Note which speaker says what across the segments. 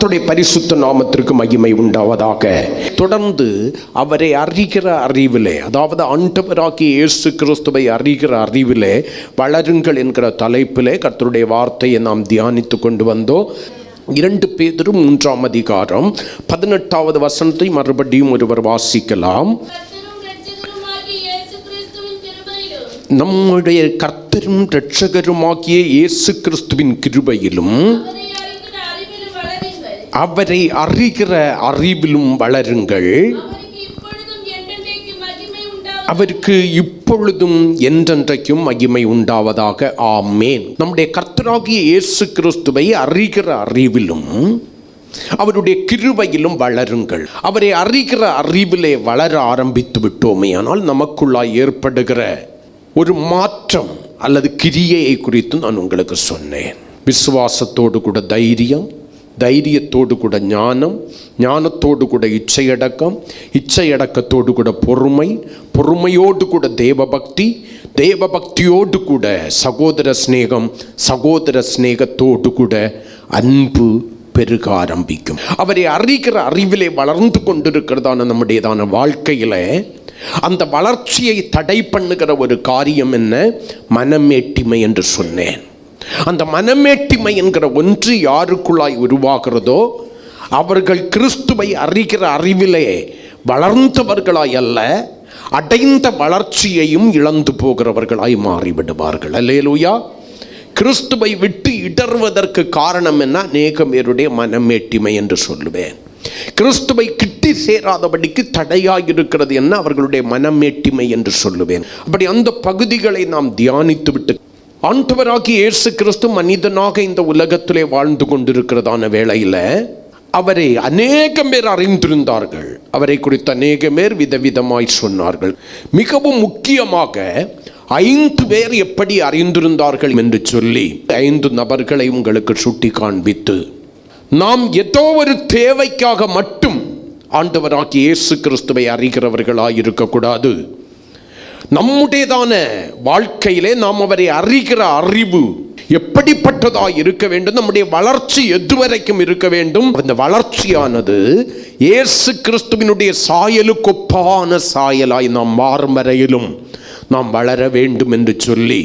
Speaker 1: கர்த்தருடைய பரிசுத்த நாமத்திற்கு மகிமை உண்டாவதாக. தொடர்ந்து அவரை அறிகிற அறிவிலே, அதாவது ஆண்டவராகிய இயேசு கிறிஸ்துவை அறிகிற அறிவிலே வளருங்கள் என்கிற தலைப்பிலே கர்த்தருடைய வார்த்தையை நாம் தியானித்து கொண்டு வந்தோம். 2 பேதுரு 3ஆம் அதிகாரம் 18வது வசனத்தை மறுபடியும் ஒருவர் வாசிக்கலாம். நம்முடைய கர்த்தரும் இரட்சகருமாகிய இயேசு கிறிஸ்துவின் கிருபையிலும் அவரை அறிகிற அறிவிலும் வளருங்கள். அவருக்கு இப்பொழுதும் என்றென்றைக்கும் மகிமை உண்டாவதாக. ஆமேன். நம்முடைய கர்த்தராகிய இயேசு கிறிஸ்துவை அறிகிற அறிவிலும் அவருடைய கிருபையிலும் வளருங்கள். அவரை அறிகிற அறிவிலே வளர ஆரம்பித்து விட்டோமே, ஆனால் நமக்குள்ளாய் ஏற்படுகிற ஒரு மாற்றம் அல்லது கிரியையை குறித்து நான் உங்களுக்கு சொன்னேன். விசுவாசத்தோடு கூட தைரியம், தைரியத்தோடு கூட ஞானம், ஞானத்தோடு கூட இச்சையடக்கம், இச்சையடக்கத்தோடு கூட பொறுமை, பொறுமையோடு கூட தேவபக்தி, தேவபக்தியோடு கூட சகோதர சிநேகம், சகோதர சிநேகத்தோடு கூட அன்பு பெருக ஆரம்பிக்கும். அவரை அறிகிற அறிவிலே வளர்ந்து கொண்டிருக்கிறதான நம்முடையதான வாழ்க்கையில அந்த வளர்ச்சியை தடை பண்ணுகிற ஒரு காரியம் என்ன? மனமேட்டிமை என்று சொன்னேன். அந்த மனமேட்டிமை என்கிற ஒன்று யாருக்குள்ளாய் உருவாகிறதோ அவர்கள் கிறிஸ்துவை அறிகிற அறிவிலே வளர்ந்தவர்களாய் அல்ல, அடைந்த வளர்ச்சியையும் இழந்து போகிறவர்களாய் மாறிவிடுவார்கள். அல்லேலூயா. கிறிஸ்துவை விட்டு இடறுவதற்கு காரணம் என்ன? அநேக பேருடைய மனமேட்டிமை என்று சொல்லுவேன். கிறிஸ்துவை கிட்டி சேராதபடிக்கு தடையாயிருக்கிறது என்ன? அவர்களுடைய மனமேட்டிமை என்று சொல்லுவேன். அப்படி அந்த பகுதிகளை நாம் தியானித்து விட்டு, ஆண்டவராகிய இயேசு கிறிஸ்து மனிதனாக இந்த உலகத்திலே வாழ்ந்து கொண்டிருக்கிறதான வேளையில் அவரை அநேகம் பேர் அறிந்திருந்தார்கள். அவரை குறித்து அநேகம் பேர் விதவிதமாய் சொன்னார்கள். மிகவும் முக்கியமாக 5 பேர் எப்படி அறிந்திருந்தார்கள் என்று சொல்லி 5 நபர்களை உங்களுக்கு சுட்டி காண்பித்து, நாம் ஏதோ ஒரு தேவைக்காக மட்டும் ஆண்டவராகிய இயேசு கிறிஸ்துவை அறிகிறவர்களாய் இருக்கக்கூடாது. நம்முடையதான வாழ்க்கையிலே நாம் அவரை அறிகிற அறிவு எப்படிப்பட்டதாய் இருக்க வேண்டும்? நம்முடைய வளர்ச்சி எதுவரைக்கும் இருக்க வேண்டும்? அந்த வளர்ச்சியானது இயேசு கிறிஸ்துவினுடைய சாயலுக்கொப்பான சாயலாய் நாம் மாறும் வரையிலும் நாம் வளர வேண்டும் என்று சொல்லி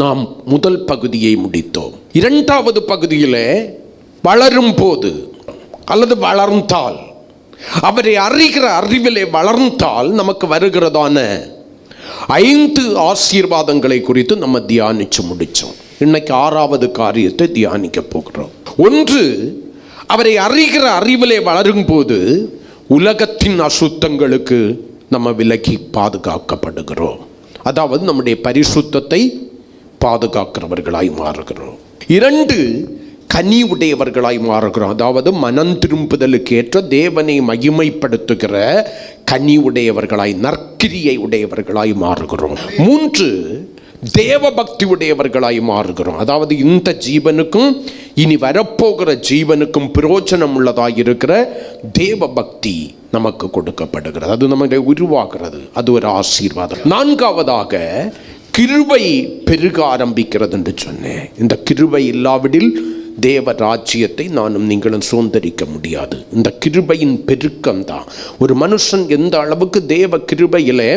Speaker 1: நாம் முதல் பகுதியை முடித்தோம். 2வது பகுதியிலே வளரும் போது அல்லது வளர்ந்தால், அவரை அறிகிற அறிவிலே வளர்ந்தால் நமக்கு வருகிறதான 5 ஆசீர்வாதங்களை குறித்து நம்ம தியானிச்சு முடித்தோம். இன்னைக்கு 6வது காரியத்தை தியானிக்க போகிறோம். 1, அவரை அறிகிற அறிவிலே வளரும் போது உலகத்தின் அசுத்தங்களுக்கு நம்ம விலக்கி பாதுகாக்கப்படுகிறோம். அதாவது நம்முடைய பரிசுத்தத்தை பாதுகாக்கிறவர்களாய் மாறுகிறோம். 2, கனி உடையவர்களாய் மாறுகிறோம். அதாவது மனம் திரும்புதலுக்கு ஏற்ற தேவனை மகிமைப்படுத்துகிற கனி உடையவர்களாய், நற்கிரியை உடையவர்களாய் மாறுகிறோம். 3, தேவ பக்தி உடையவர்களாய் மாறுகிறோம். அதாவது இந்த ஜீவனுக்கும் இனி வரப்போகிற ஜீவனுக்கும் பிரயோஜனம் உள்ளதாய் இருக்கிற தேவ பக்தி நமக்கு கொடுக்கப்படுகிறது. அது நமக்கு உருவாகிறது. அது ஒரு ஆசீர்வாதம். 4வதாக கிருபை பெருக ஆரம்பிக்கிறது என்று சொன்னேன். இந்த கிருபை இல்லாவிடில் தேவ ராஜ்யத்தை நானும் நீங்களும் சுதந்திரிக்க முடியாது. இந்த கிருபையின் பெருக்கம் தான். ஒரு மனுஷன் எந்த அளவுக்கு தேவ கிருபையிலே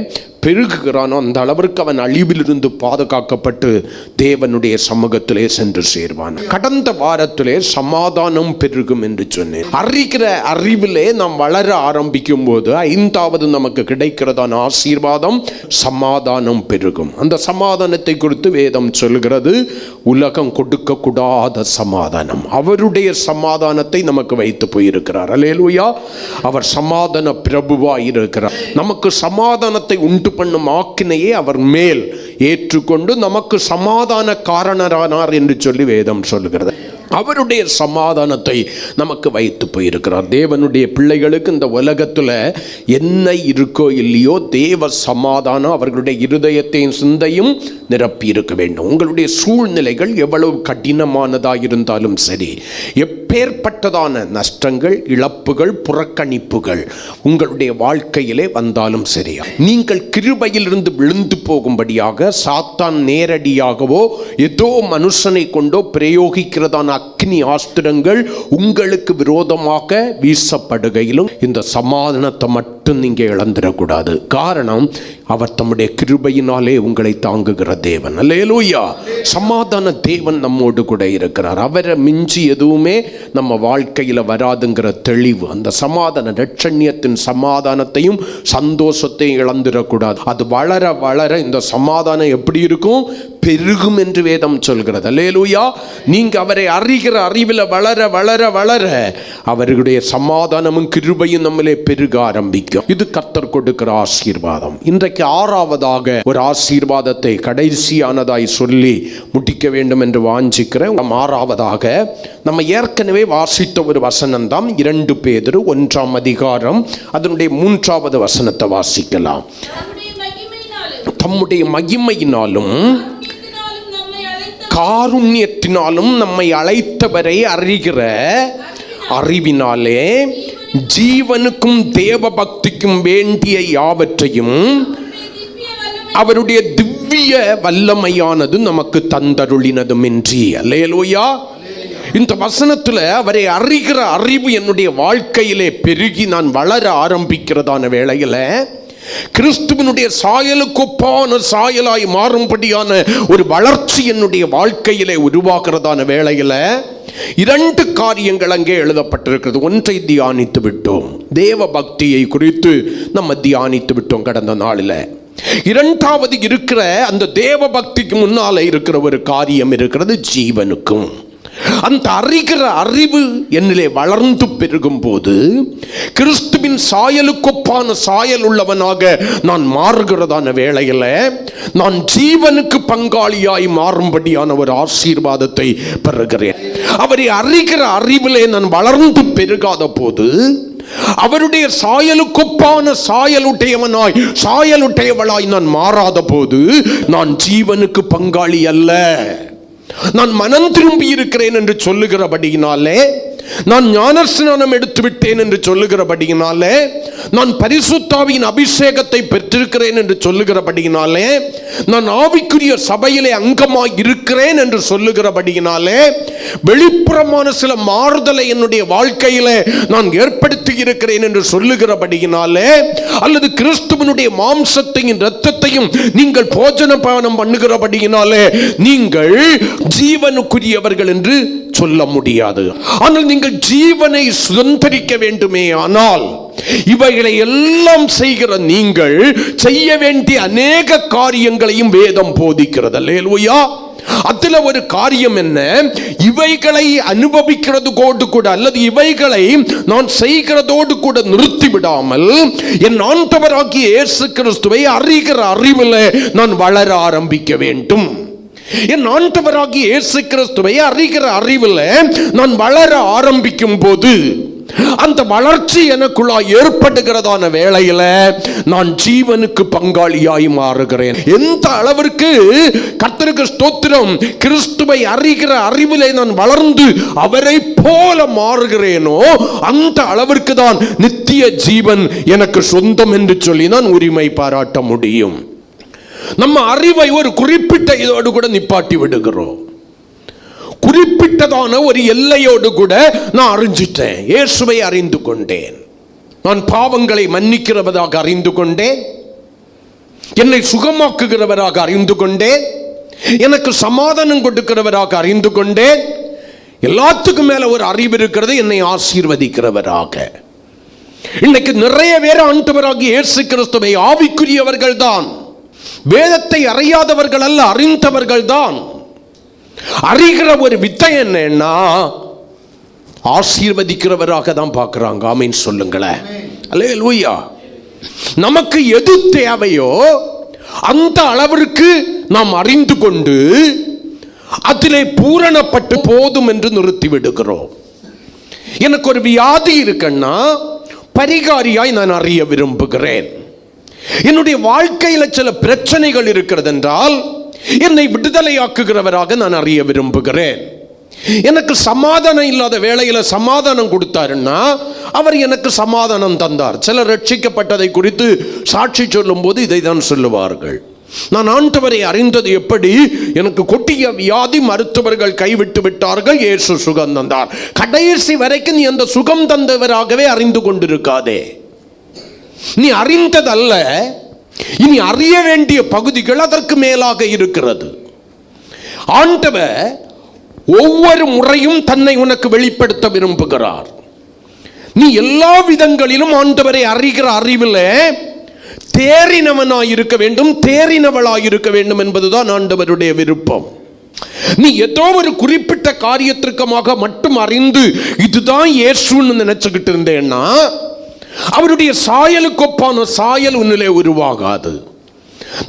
Speaker 1: பெருகுகிறானோ அந்த அளவிற்கு அவன் அழிவிலிருந்து பாதுகாக்கப்பட்டு தேவனுடைய சமூகத்திலே சென்று சேர்வான். கடந்த வாரத்திலே சமாதானம் பெருகும் என்று சொன்னேன். அறிகிற அறிவிலே நாம் வளர ஆரம்பிக்கும் போது 5வது நமக்கு கிடைக்கிறதான ஆசீர்வாதம் சமாதானம் பெருகும். அந்த சமாதானத்தை குறித்து வேதம் சொல்கிறது, உலகம் கொடுக்கக்கூடாத சமாதானம். அவருடைய சமாதானத்தை நமக்கு வைத்து போயிருக்கிறார். அல்லேலூயா. அவர் சமாதான பிரபுவாய் இருக்கிறார். நமக்கு சமாதானத்தை உண்டு பண்ணும் ஆக்கினையை அவர் மேல் ஏற்றுக்கொண்டு நமக்கு சமாதான காரணரானார் என்று சொல்லி வேதம் சொல்கிறது. அவருடைய சமாதானத்தை நமக்கு வைத்து போயிருக்கிறார். தேவனுடைய பிள்ளைகளுக்கு இந்த உலகத்தில் என்ன இருக்கோ இல்லையோ தேவ சமாதானம் அவர்களுடைய இருதயத்தையும் சிந்தையும் நிரப்பி இருக்க வேண்டும். உங்களுடைய சூழ்நிலைகள் எவ்வளவு கடினமானதாக இருந்தாலும் சரி, எப்பேற்பட்டதான நஷ்டங்கள், இழப்புகள், புறக்கணிப்புகள் உங்களுடைய வாழ்க்கையிலே வந்தாலும் சரி, நீங்கள் கிருபையிலிருந்து விழுந்து போகும்படியாக சாத்தான் நேரடியாகவோ ஏதோ மனுஷனை கொண்டோ பிரயோகிக்கிறதான அக்னி ஆஸ்திரங்கள் உங்களுக்கு விரோதமாக வீசப்படுகையிலும் இந்த சமாதானத்தை மட்டும் நீங்க இழந்துடக்கூடாது. காரணம், அவர் தம்முடைய கிருபையினாலே உங்களை தாங்குகிற தேவன். அல்லேலூயா. சமாதான தேவன் நம்மோடு கூட இருக்கிறார். அவரை மிஞ்சி எதுவுமே நம்ம வாழ்க்கையில வராதுங்கிற தெளிவு, அந்த சமாதான இரட்சண்யத்தின் சமாதானத்தையும் சந்தோஷத்தையும் இழந்துடக்கூடாது. அது வளர வளர இந்த சமாதானம் எப்படி இருக்கும்? பெருகும் என்று வேதம் சொல்கிறது. அல்லேலூயா. நீங்க அவரை அறிகிற அறிவில் வளர வளர வளர அவர்களுடைய சமாதானமும் கிருபையும் நம்மளே பெருக ஆரம்பிக்கும். இது கர்த்தர் கொடுக்கிற ஆசீர்வாதம். இன்றைக்கு ஆறாவதாக ஒரு ஆசீர்வாதத்தை கடைசியானதாய் சொல்லி முடிக்க வேண்டும் என்று வாஞ்சிக்கிறேன். ஆறாவதாக நம்ம ஏற்கனவே வாசித்த ஒரு வசனம் தான் 2 பேதுரு 1ஆம் அதிகாரம் அதனுடைய 3வது வசனத்தை வாசிக்கலாம். தம்முடைய மகிமையினாலும் காருண்யத்தினாலும் நம்மை அழைத்தவரை அறிகிற அறிவினாலே ஜீவனுக்கும் தேவ பக்திக்கும் வேண்டிய யாவற்றையும் அவருடைய திவ்ய வல்லமையானது நமக்கு தந்தருளினதுமின்றி. அல்லேலூயா. இந்த வசனத்துல அவரை அறிகிற அறிவு என்னுடைய வாழ்க்கையிலே பெருகி நான் வளர ஆரம்பிக்கிறதான வேளையில கிறிஸ்துவனுடைய சாயலுக்கொப்பான சாயலாய் மாறும்படியான ஒரு வளர்ச்சி என்னுடைய வாழ்க்கையிலே உருவாகிறதான வேளையில 2 காரியங்கள் அங்கே எழுதப்பட்டிருக்கிறது. ஒன்றை தியானித்து விட்டோம், தேவ பக்தியை குறித்து நம்ம தியானித்து விட்டோம் கடந்த நாளில். 2வது இருக்கிற அந்த தேவ பக்திக்கு முன்னால இருக்கிற ஒரு காரியம் இருக்கிறது, ஜீவனுக்கும். அந்த அறிகிற அறிவு என்னிலே வளர்ந்து பெருகும் போது கிறிஸ்துவின் சாயலுக்கொப்பான சாயல் உள்ளவனாக நான் மாறுகிறதான வேளையில நான் ஜீவனுக்கு பங்காளியாய் மாறும்படியான ஒரு ஆசீர்வாதத்தை பெறுகிறேன். அவரை அறிகிற அறிவிலே நான் வளர்ந்து பெருகாத போது, அவருடைய சாயலுக்கொப்பான சாயலுடையவனாய் சாயலுடையவளாய் நான் மாறாத போது நான் ஜீவனுக்கு பங்காளி அல்ல. நான் மனம் திரும்பி இருக்கிறேன் என்று சொல்லுகிறபடியினாலே, நான் ஞானஸ்நானம் எடுத்து விட்டேன் என்று சொல்லுகிறபடியினாலே, நான் பரிசுத்தாவியின் அபிஷேகத்தை பெற்றிருக்கிறேன் என்று சொல்லுகிறபடியினாலே, நான் ஆவிக்குரிய சபையிலே அங்கமாய் இருக்கிறேன் என்று சொல்லுகிறபடியினாலே, வெளிப்புறமான சில மாறுதலை என்னுடைய வாழ்க்கையிலே நான் ஏற்படுத்தி இருக்கிறேன் என்று சொல்லுகிறபடியினாலே, அல்லது கிறிஸ்துவனுடைய மாம்சத்தையும் இரத்தத்தையும் நீங்கள் போஜன பானம் பண்ணுகிறபடியினாலே நீங்கள் ஜீவனுக்குரியவர்கள் என்று சொல்ல முடியாது. ஆனால் நீங்கள் ஜீவனை சுதந்திரிக்க வேண்டுமே ஆனால் இவைகளை எல்லாம் செய்கிற நீங்கள் செய்ய வேண்டிய அநேக காரியங்களையும் வேதம் போதிக்கிறது. அல்லேலூயா. அதுல ஒரு காரியம் என்ன? இவைகளை அனுபவிக்கிறதோடு கூட அல்லது இவைகளை நான் செய்கிறதோடு கூட நிறுத்தி விடாமல் என் ஆண்டவராகிய இயேசு கிறிஸ்துவை அறிகிற அறிவில் நான் வளர ஆரம்பிக்க வேண்டும். என் ஆண்டவராகிய இயேசு கிறிஸ்துவை அறிகிற அறிவில் நான் வளர ஆரம்பிக்கும் போது அந்த வளர்ச்சி எனக்குள்ளாய் ஏற்படுகிறதான வேளையில நான் ஜீவனுக்கு பங்காளியாய் மாறுகிறேன். எந்த அளவிற்கு கர்த்தருக்கு ஸ்தோத்திரம், கிறிஸ்துவை அறிகிற அறிவிலே நான் வளர்ந்து அவரை போல மாறுகிறேனோ அந்த அளவிற்கு தான் நித்திய ஜீவன் எனக்கு சொந்தம் என்று சொல்லி நான் உரிமை பாராட்ட முடியும். நம்ம அறிவை ஒரு குறிப்பிட்ட இதோடு கூட நிப்பாட்டி விடுகிறோம். குறிப்பிட்டதான ஒரு எல்லையோடு கூட நான் அறிஞ்சிட்டேன். இயேசுவை அறிந்து கொண்டேன், நான் பாவங்களை மன்னிக்கிறவராக அறிந்து கொண்டேன், என்னை சுகமாக்குகிறவராக அறிந்து கொண்டேன், எனக்கு சமாதானம் கொடுக்கிறவராக அறிந்து கொண்டேன். எல்லாத்துக்கும் மேல ஒரு அறிவு இருக்கிறது, என்னை ஆசீர்வதிக்கிறவராக. இன்னைக்கு நிறைய பேர் ஆண்டவராகிய இயேசு கிறிஸ்துவை ஆவிக்குரியவர்கள் தான், வேதத்தை அறியாதவர்கள் அல்ல, அறிந்தவர்கள் தான். அறிகிற ஒரு வித்தை என்னன்னா ஆசீர்வதிக்கிறவராக தான் பார்க்கிறாங்க. ஆமீன் சொல்லுங்களேன். அல்லேலூயா. நமக்கு எது தேவையோ அந்த அளவிற்கு நாம் அறிந்து கொண்டு அதிலே பூரணப்பட்டு போதும் என்று நிறுத்தி விடுகிறோம். எனக்கு ஒரு வியாதி இருக்குன்னா பரிகாரியாய் நான் அறிய விரும்புகிறேன். என்னுடைய வாழ்க்கையில் சில பிரச்சனைகள் இருக்கிறது என்றால் என்னை விடுதலையாக்குகிறவராக நான் அறிய விரும்புகிறேன். எனக்கு சமாதானம் இல்லாத வேளையில் சமாதானம் கொடுத்தாருன்னா அவர் எனக்கு சமாதானம் தந்தார். சிலர் ரட்சிக்கப்பட்டதை குறித்து சாட்சி சொல்லும் போது இதை தான் சொல்லுவார்கள். நான் ஆண்டவரை அறிந்தது எப்படி? எனக்கு கொட்டிய வியாதி, மருத்துவர்கள் கைவிட்டு விட்டார்கள், இயேசு சுகம் தந்தார். கடைசி வரைக்கும் நீ அந்த சுகம் தந்தவராகவே அறிந்து கொண்டிருக்காதே. நீ அறிந்ததல்ல, இனி அறிய வேண்டிய பகுதிகள் அதற்கு மேலாக இருக்கிறது. ஆண்டவர் ஒவ்வொரு முறையும் தன்னை உனக்கு வெளிப்படுத்த விரும்புகிறார். நீ எல்லா விதங்களிலும் ஆண்டவரை அறிகிற அறிவில் தேறினவனாய் இருக்க வேண்டும், தேறினவளாய் இருக்க வேண்டும் என்பதுதான் ஆண்டவருடைய விருப்பம். நீ ஏதோ ஒரு குறிப்பிட்ட காரியத்திற்கமாக மட்டும் அறிந்து இதுதான் இயேசுன்னு நினைச்சுக்கிட்டு இருந்தேன்னா அவருடைய சாயலுக்கொப்பான சாயல் உன்னிலே உருவாகாது.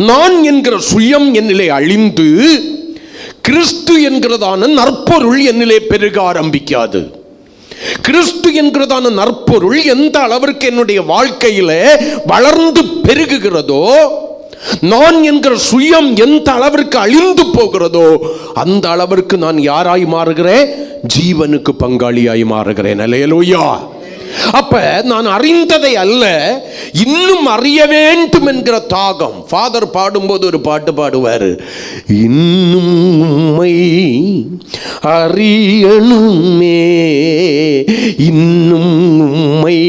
Speaker 1: நான் என்கிற சுயம் என்னிலே அழிந்து கிறிஸ்து என்கிறதான நற்பொருள் என்னிலே பெருக ஆரம்பிக்காது. கிறிஸ்து என்கிறதான நற்பொருள் எந்த அளவிற்கு என்னுடைய வாழ்க்கையில வளர்ந்து பெருகுகிறதோ, நான் என்கிற சுயம் எந்த அளவிற்கு அழிந்து போகிறதோ அந்த அளவிற்கு நான் யாராய் மாறுகிறேன்? ஜீவனுக்கு பங்காளியாய் மாறுகிறேன். அல்லேலூயா. அப்ப நான் அறிந்ததை அல்ல, இன்னும் அறிய வேண்டும் என்கிற தாகம். ஃபாதர் பாடும்போது ஒரு பாட்டு பாடுவார், இன்னும் உம்மை அறியணுமே, இன்னும் உம்மை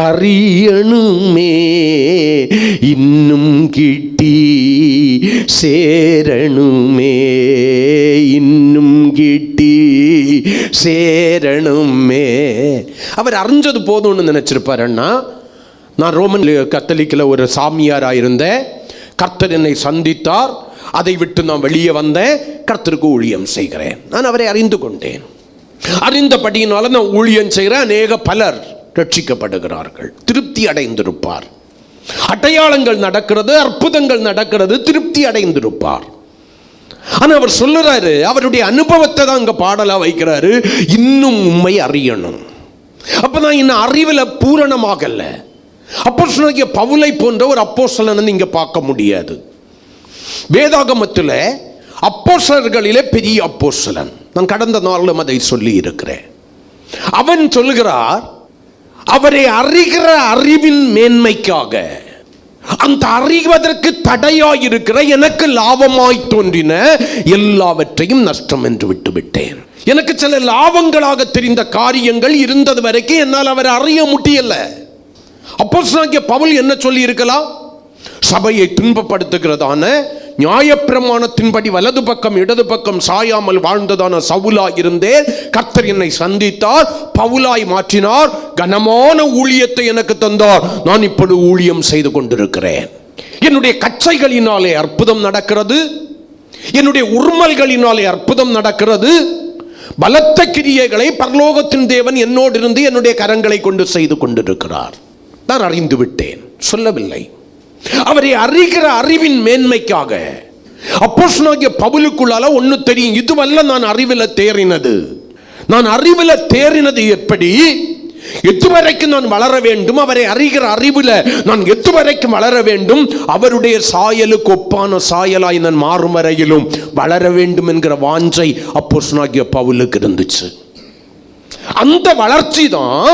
Speaker 1: அறியணுமே, இன்னும் கிட்டி சேரணுமே, இன்னும் கிட்டி சேரணுமே. அவர் அறிஞ்சது போதும்னு நினைச்சிருப்பார். அண்ணா, நான் ரோமன் கத்தலிக்கில் ஒரு சாமியாராக இருந்தேன், கர்த்தர் என்னை சந்தித்தார், அதை விட்டு நான் வெளியே வந்தேன், கர்த்தருக்கு ஊழியம் செய்கிறேன். நான் அவரை அறிந்து கொண்டேன். அறிந்தபடியினால நான் ஊழியம் செய்கிறேன். அநேக பலர் ரட்சிக்கப்படுகிறார்கள், திருப்தி அடைந்திருப்பார். அடையாளங்கள் நடக்கிறது, அற்புதங்கள் நடக்கிறது, திருப்தி அடைந்திருப்பார். ஆனா அவர் சொல்லுறாரு, அவருடைய அனுபவத்தை தான் அங்க பாடலா வைக்கிறாரு, இன்னும் உம்மை அறியணும். அப்பதான் இன்னும் அறிவில் பூரணமாகல. அப்போஸ்தலனாகிய பவுலை போன்ற ஒரு அப்போஸ்தலனை நீங்க பார்க்க முடியாது. வேதாகமத்தில் அப்போஸ்தலர்களிலே பெரிய அப்போஸ்தலன், நான் கடந்த நாளிலும் அதை சொல்லி இருக்கிறேன். அவன் சொல்லுகிறார், அவரை அறிகிற அறிவின் மேன்மைக்காக, அந்த அறிவதற்கு தடையாய் இருக்கிற எனக்கு லாபமாய் தோன்றின எல்லாவற்றையும் நஷ்டம் என்று விட்டுவிட்டேன். எனக்கு சில லாபங்களாக தெரிந்த காரியங்கள் இருந்தது வரைக்கும் என்னால் அவரை அறிய முடியல. அப்போஸ்தலனாகிய பவுல் என்ன சொல்லி இருக்கலாம்? சபையை துன்பப்படுத்துகிறதான நியாயப்பிரமாணத்தின்படி வலது பக்கம் இடது பக்கம் சாயாமல் வாழ்ந்ததான சவுலாய் இருந்தேன், கர்த்தர் என்னை சந்தித்தார், பவுலாய் மாற்றினார், கனமான ஊழியத்தை எனக்கு தந்தார், நான் இப்பொழுது ஊழியம் செய்து கொண்டிருக்கிறேன். என்னுடைய கச்சைகளினாலே அற்புதம் நடக்கிறது, என்னுடைய உருமல்களினாலே அற்புதம் நடக்கிறது. பலத்த கிரியைகளை பரலோகத்தின் தேவன் என்னோடு இருந்து என்னுடைய கரங்களை கொண்டு செய்து கொண்டிருக்கிறார். நான் அறிந்து விட்டேன், சொல்லவில்லை. அவரை அறிகிற அறிவின் மேன்மைக்காக அப்போஸ்தலனாகிய பவுலுக்குள்ளால ஒன்று தெரியும், இதுவல்ல நான் அறிவில் தேறினது. நான் அறிவில் தேறினது எப்படி? எதுவரைக்கும் நான் வளர வேண்டும்? அவரை அறிகிற அறிவில் நான் எதுவரைக்கும் வளர வேண்டும்? அவருடைய சாயலுக்கு ஒப்பான சாயலாய் நான் மாறும் வரையிலும் வளர வேண்டும் என்கிற வாஞ்சை அப்போஸ்தலனாகிய பவுலுக்கு இருந்துச்சு. அந்த வளர்ச்சி தான்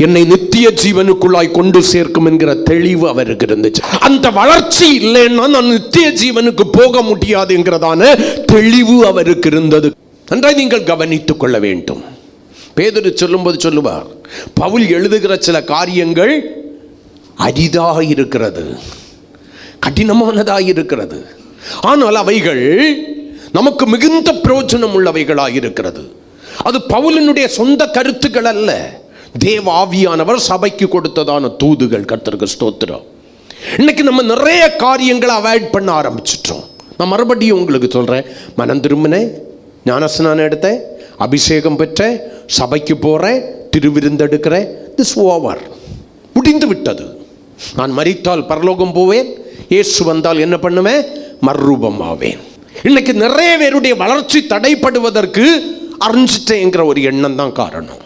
Speaker 1: என்னை நித்திய ஜீவனுக்குள்ளாய் கொண்டு சேர்க்கும் என்கிற தெளிவு அவருக்கு இருந்துச்சு. அந்த வளர்ச்சி இல்லைன்னா நான் நித்திய ஜீவனுக்கு போக முடியாது என்கிறதான தெளிவு அவருக்கு இருந்தது. நன்றாய் நீங்கள் கவனித்துக் கொள்ள வேண்டும். பேதுரு சொல்லும்போது சொல்லுவார், பவுல் எழுதுகிற சில காரியங்கள் அரிதாக இருக்கிறது, கடினமானதாக இருக்கிறது, ஆனால் அவைகள் நமக்கு மிகுந்த பிரயோஜனம் உள்ளவைகளாக இருக்கிறது. அது பவுலினுடைய சொந்த கருத்துக்கள் அல்ல, தேவ ஆவியானவர் சபைக்கு கொடுத்ததான தூதுகள். கர்த்தருக்கு ஸ்தோத்திரம். இன்னைக்கு நம்ம நிறைய காரியங்களை அவாய்ட் பண்ண ஆரம்பிச்சிட்டோம். நான் மறுபடியும் உங்களுக்கு சொல்றேன், மனம் திரும்பினேன், ஞானஸ்நானம் எடுத்தேன், அபிஷேகம் பெற்றேன், சபைக்கு போறேன், திருவிருந்தெடுக்கிறேன், திஸ் ஓவர், முடிந்து விட்டது. நான் மரித்தால் பரலோகம் போவேன், இயேசு வந்தால் என்ன பண்ணுவேன்? மறுரூபம் ஆவேன். இன்னைக்கு நிறைய பேருடைய வளர்ச்சி தடைப்படுவதற்கு அறிஞ்சிட்டேங்கிற ஒரு எண்ணம் தான் காரணம்.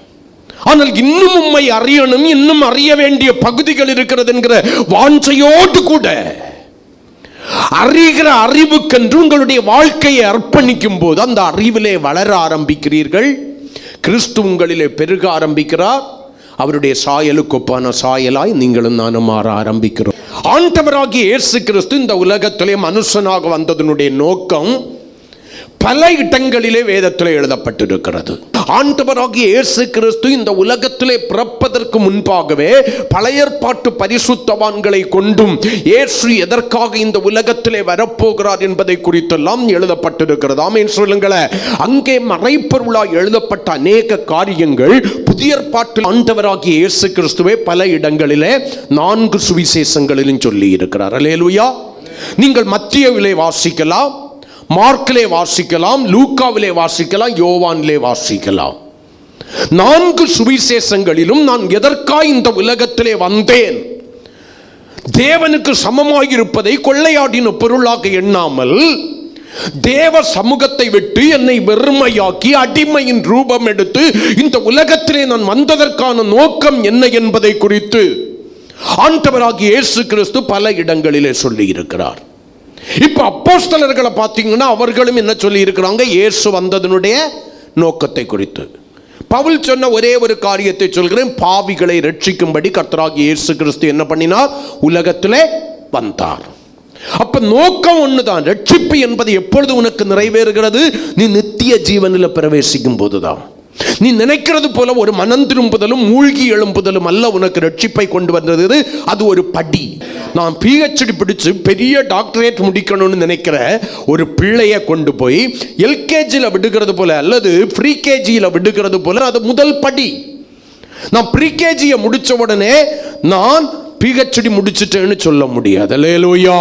Speaker 1: ஆனால் இன்னும் உம்மை அறியணும், இன்னும் அறிய வேண்டிய பகுதிகள் இருக்கிறது என்கிற வாஞ்சையோடு கூட அறிகிற அறிவுக்கென்று உங்களுடைய வாழ்க்கையை அர்ப்பணிக்கும் போது அந்த அறிவிலே வளர ஆரம்பிக்கிறீர்கள். கிறிஸ்து உங்களிலே பெருக ஆரம்பிக்கிறார். அவருடைய சாயலுக்கு ஒப்பான சாயலாய் நீங்களும் நானும் மாற ஆரம்பிக்கிறோம். ஆண்டவராகிய இயேசு கிறிஸ்து இந்த உலகத்திலே மனுஷனாக வந்ததனுடைய நோக்கம் பல இடங்களிலே வேதத்திலே எழுதப்பட்டிருக்கிறது. ஆண்டவராகிய இயேசு கிறிஸ்து இந்த உலகத்திலே பிறப்பதற்கு முன்பாகவே பழைய ஏற்பாட்டு பரிசுத்தவான்களை கொண்டும் இயேசு எதற்காக இந்த உலகத்திலே வரப்போகிறார் என்பதை குறித்தெல்லாம் எழுதப்பட்டிருக்கிறது. ஆமென் சொல்லுங்களேன். அங்கே மறைப்பொருளாய் எழுதப்பட்ட அநேக காரியங்கள் புதிய ஏற்பாட்டில் ஆண்டவராகிய இயேசு கிறிஸ்துவே பல இடங்களிலே 4 சுவிசேஷங்களிலும் சொல்லி இருக்கிறார். அல்லேலூயா. நீங்கள் மத்தேயுவிலே வாசிக்கலாம், மார்க்கிலே வாசிக்கலாம், லூக்காவிலே வாசிக்கலாம், யோவானிலே வாசிக்கலாம். 4 சுவிசேஷங்களிலும் நான் எதற்காய் இந்த உலகத்திலே வந்தேன், தேவனுக்கு சமமாயிருப்பதை கொள்ளையாடின பொருளாக எண்ணாமல் தேவ சமூகத்தை விட்டு என்னை வெறுமையாக்கி அடிமையின் ரூபம் எடுத்து இந்த உலகத்திலே நான் வந்ததற்கான நோக்கம் என்ன என்பதை குறித்து ஆண்டவராகிய இயேசு கிறிஸ்து பல இடங்களிலே சொல்லி இருக்கிறார். இப்ப அப்போஸ்தலர்களை பார்த்தீங்கன்னா அவர்களும் என்ன சொல்லி இருக்கிறாங்க, இயேசு வந்ததனுடைய நோக்கத்தை குறித்து. பவுல் சொன்ன ஒரே ஒரு காரியத்தை சொல்கிறேன், பாவிகளை ரட்சிக்கும்படி கர்த்தராகிய இயேசு கிறிஸ்து என்ன பண்ணினார், உலகத்திலே வந்தார். அப்ப நோக்கம் ஒண்ணுதான். ரட்சிப்பு என்பது எப்பொழுது உனக்கு நிறைவேறுகிறது, நீ நித்திய ஜீவனில் பிரவேசிக்கும் போதுதான். நீ நினைக்கிறது போல ஒரு மனம் திரும்புதலும் மூழ்கி எழும்புதலும் அல்ல உனக்கு ரட்சிப்பை கொண்டு வந்தது. அது ஒரு படி. நான் PhD பிடிச்சு பெரிய டாக்டரேட் முடிக்கணும்னு நினைக்கிற ஒரு பிள்ளைய கொண்டு போய் LKGயில் விடுகிறது போல அல்லது ப்ரீகேஜியில் விடுகிறது போல அது முதல் படி. நான் ப்ரீகேஜியை முடிச்ச உடனே நான் PhD முடிச்சிட்டேன்னு சொல்ல முடியாது. அல்லேலூயா.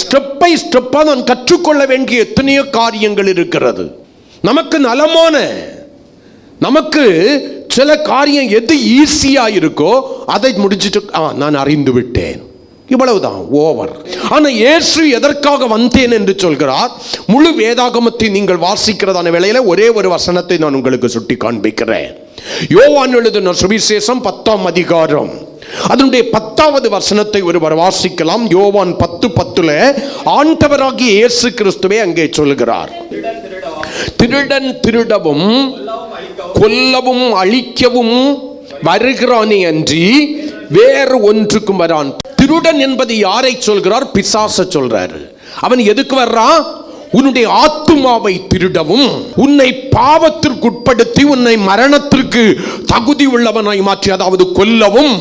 Speaker 1: ஸ்டெப் பை ஸ்டெப்பா நான் கற்றுக்கொள்ள வேண்டிய எத்தனையோ காரியங்கள் இருக்கிறது. நமக்கு நலமான, நமக்கு சில காரியம் எது ஈஸியா இருக்கோ அதை முடிச்சுட்டு நான் அறிந்து விட்டேன், இவ்வளவுதான், ஓவர். ஆனா இயேசு எதற்காக வந்தேன் என்று சொல்கிறார். முழு வேதாகமத்தை நீங்கள் வாசிக்கிறதான வேளையில ஒரே ஒரு வசனத்தை நான் உங்களுக்கு சுட்டி காண்பிக்கிறேன். யோவான் எழுதின சுவிசேஷம் 10ஆம் அதிகாரம் அதனுடைய 10வது வசனத்தை ஒருவர் வாசிக்கலாம். யோவான் 10:10 ஆண்டவராகிய இயேசு கிறிஸ்துவே அங்கே சொல்கிறார், திருடன் திருடவும் கொல்லவும் அழிக்கவும் வருகிறானே அன்றி வேறு ஒன்றுக்கும் வரான். திருடன் என்பது யாரை சொல்கிறார்? பிசாசை சொல்றாரு. அவன் எதுக்கு வர்றான்? உன்னுடைய ஆத்துமாவை திருடவும் உன்னை பாவத்திற்குட்படுத்தி உன்னை மரணத்திற்கு தகுதி உள்ளவனாய் மாற்றி, அதாவது கொல்லவும்,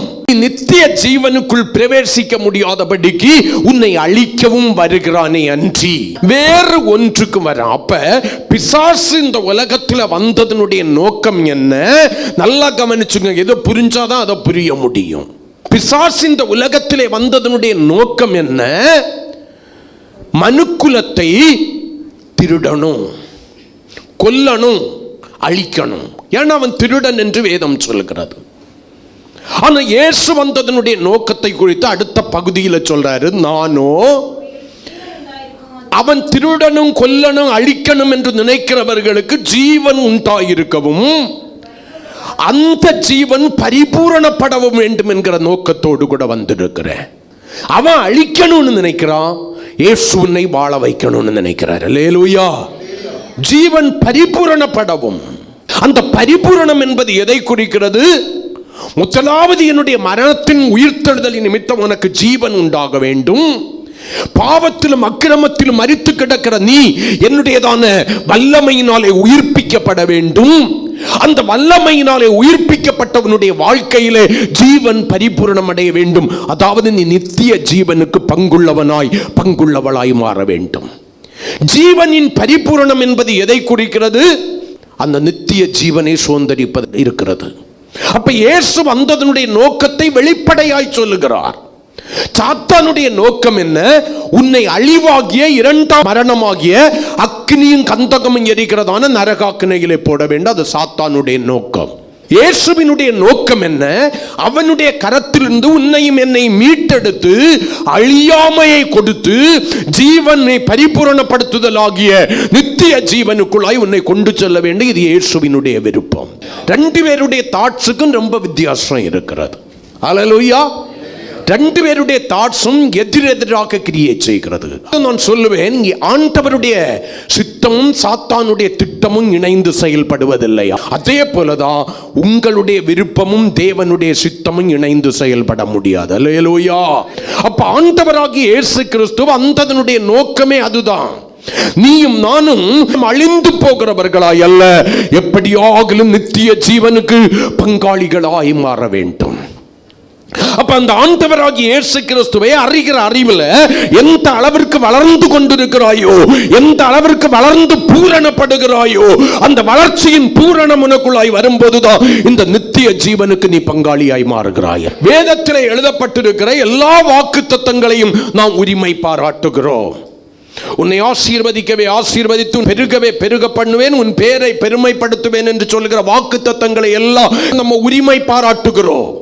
Speaker 1: நித்திய ஜீவனுக்குள் பிரவேசிக்க முடியாதபடிக்கு உன்னை அழிக்கவும் வருகிறானே அன்றி வேறு ஒன்றுக்கு வர. அப்ப பிசாசு இந்த உலகத்தில் வந்ததனுடைய நோக்கம் என்ன? நல்லா கவனிச்சுங்க. எதை புரிஞ்சாதான் அதை புரிய முடியும். பிசாசு இந்த உலகத்திலே வந்ததனுடைய நோக்கம் என்ன? மனுக்குலத்தை திருடணும், கொல்லணும், அழிக்கணும். ஏன்னா அவன் திருடன் என்று வேதம் சொல்கிறது. ஆனா இயேசு வந்ததனுடைய நோக்கத்தை குறித்து அடுத்த பகுதியில் சொல்றாரு, நானோ அவன் திருடனும் கொல்லணும் அழிக்கணும் என்று நினைக்கிறவர்களுக்கு ஜீவன் உண்டாயிருக்கவும் அந்த ஜீவன் பரிபூரணப்படவும் வேண்டும் என்கிற நோக்கத்தோடு கூட வந்திருக்கிறேன். அவன் அழிக்கணும்னு நினைக்கிறான், இயேசு உன்னை வாழ வைக்கணும்னு நினைக்கிறார். அல்லேலூயா. ஜீவன் பரிபூரணப்படவும். அந்த பரிபூரணம் என்பது எதை குறிக்கிறது? முதலாவது என்னுடைய மரணத்தின் உயிர்த்தெழுதலின் நிமித்தம் உனக்கு ஜீவன் உண்டாக வேண்டும். பாவத்திலும் அக்கிரமத்திலும் மரித்து கிடக்கிற நீ என்னுடையதான வல்லமையினாலே உயிர்ப்பிக்கப்பட வேண்டும். அந்த வல்லமையினாலே உயிர்ப்பிக்கப்பட்டவனுடைய வாழ்க்கையிலே ஜீவன் பரிபூரணம் அடைய வேண்டும். அதாவது நீ நித்திய ஜீவனுக்கு பங்குள்ளவளாய் மாற வேண்டும். ஜீவனின் பரிபூரணம் என்பது எதை குறிக்கிறது? அந்த நித்திய ஜீவனை சுதந்தரிப்பது இருக்கிறது. அப்ப இயேசு வந்ததனுடைய நோக்கத்தை வெளிப்படையாய் சொல்லுகிறார். சாத்தானுடைய நோக்கம் என்ன? உன்னை அழிவாகிய இரண்டாம் மரணமாகிய அக்னியும் கந்தகமும் எரிகிறதான நரகாக்கினையிலே போட வேண்டும். அது சாத்தானுடைய நோக்கம். இயேசுவினுடைய நோக்கம் என்ன? அவனுடைய கரத்திலிருந்து உன்னையும் என்னை மீட்டெடுத்து அழியாமையை கொடுத்து ஜீவனை பரிபூரணப்படுத்துதல் ஆகிய நித்திய ஜீவனுக்குள்ளாய் உன்னை கொண்டு செல்ல வேண்டும். இது இயேசுவினுடைய விருப்பம். 2 பேருடைய தாட்ஸுக்கும் ரொம்ப வித்தியாசம் இருக்கிறது. அல்லேலூயா. ரெண்டு பேருடைய தாட்ஸும் எதிரெதிராக கிரியேட் செய்கிறது. நான் சொல்லுவேன், ஆண்டவருடைய சித்தமும் சாத்தானுடைய திட்டமும் இணைந்து செயல்படுவதில்லை. அதே போலதான் உங்களுடைய விருப்பமும் தேவனுடைய சித்தமும் இணைந்து செயல்பட முடியாது. அல்லேலூயா. அப்ப ஆண்டவராகிய இயேசு கிறிஸ்து வந்ததனுடைய நோக்கமே அதுதான். நீயும் நானும் அழிந்து போகிறவர்களாய் அல்ல, எப்படியாகிலும் நித்திய ஜீவனுக்கு பங்காளிகளாய் மாற வேண்டும். அப்ப அந்த ஆண்டவராகிய இயேசு கிறிஸ்துவை அறிகிற அறிவுல எந்த அளவிற்கு வளர்ந்து கொண்டிருக்கிறாயோ, எந்த அளவிற்கு வளர்ந்து பூரணப்படுகிறாயோ, அந்த வளர்ச்சியின் பூரணம் உனக்குள்ளாய் வரும்போதுதான் இந்த நித்திய ஜீவனுக்கு நீ பங்காளியாய் மாறுகிறாய். வேதத்திலே எழுதப்பட்டிருக்கிற எல்லா வாக்குத்தத்தங்களையும் நாம் உரிமை பாராட்டுகிறோம். உன்னை ஆசீர்வதிக்கவே ஆசீர்வதித்து பெருகவே பெருக பண்ணுவேன், உன் பேரை பெருமைப்படுத்துவேன் என்று சொல்கிற வாக்குத்தத்தங்களை எல்லாம் நம்ம உரிமை பாராட்டுகிறோம்.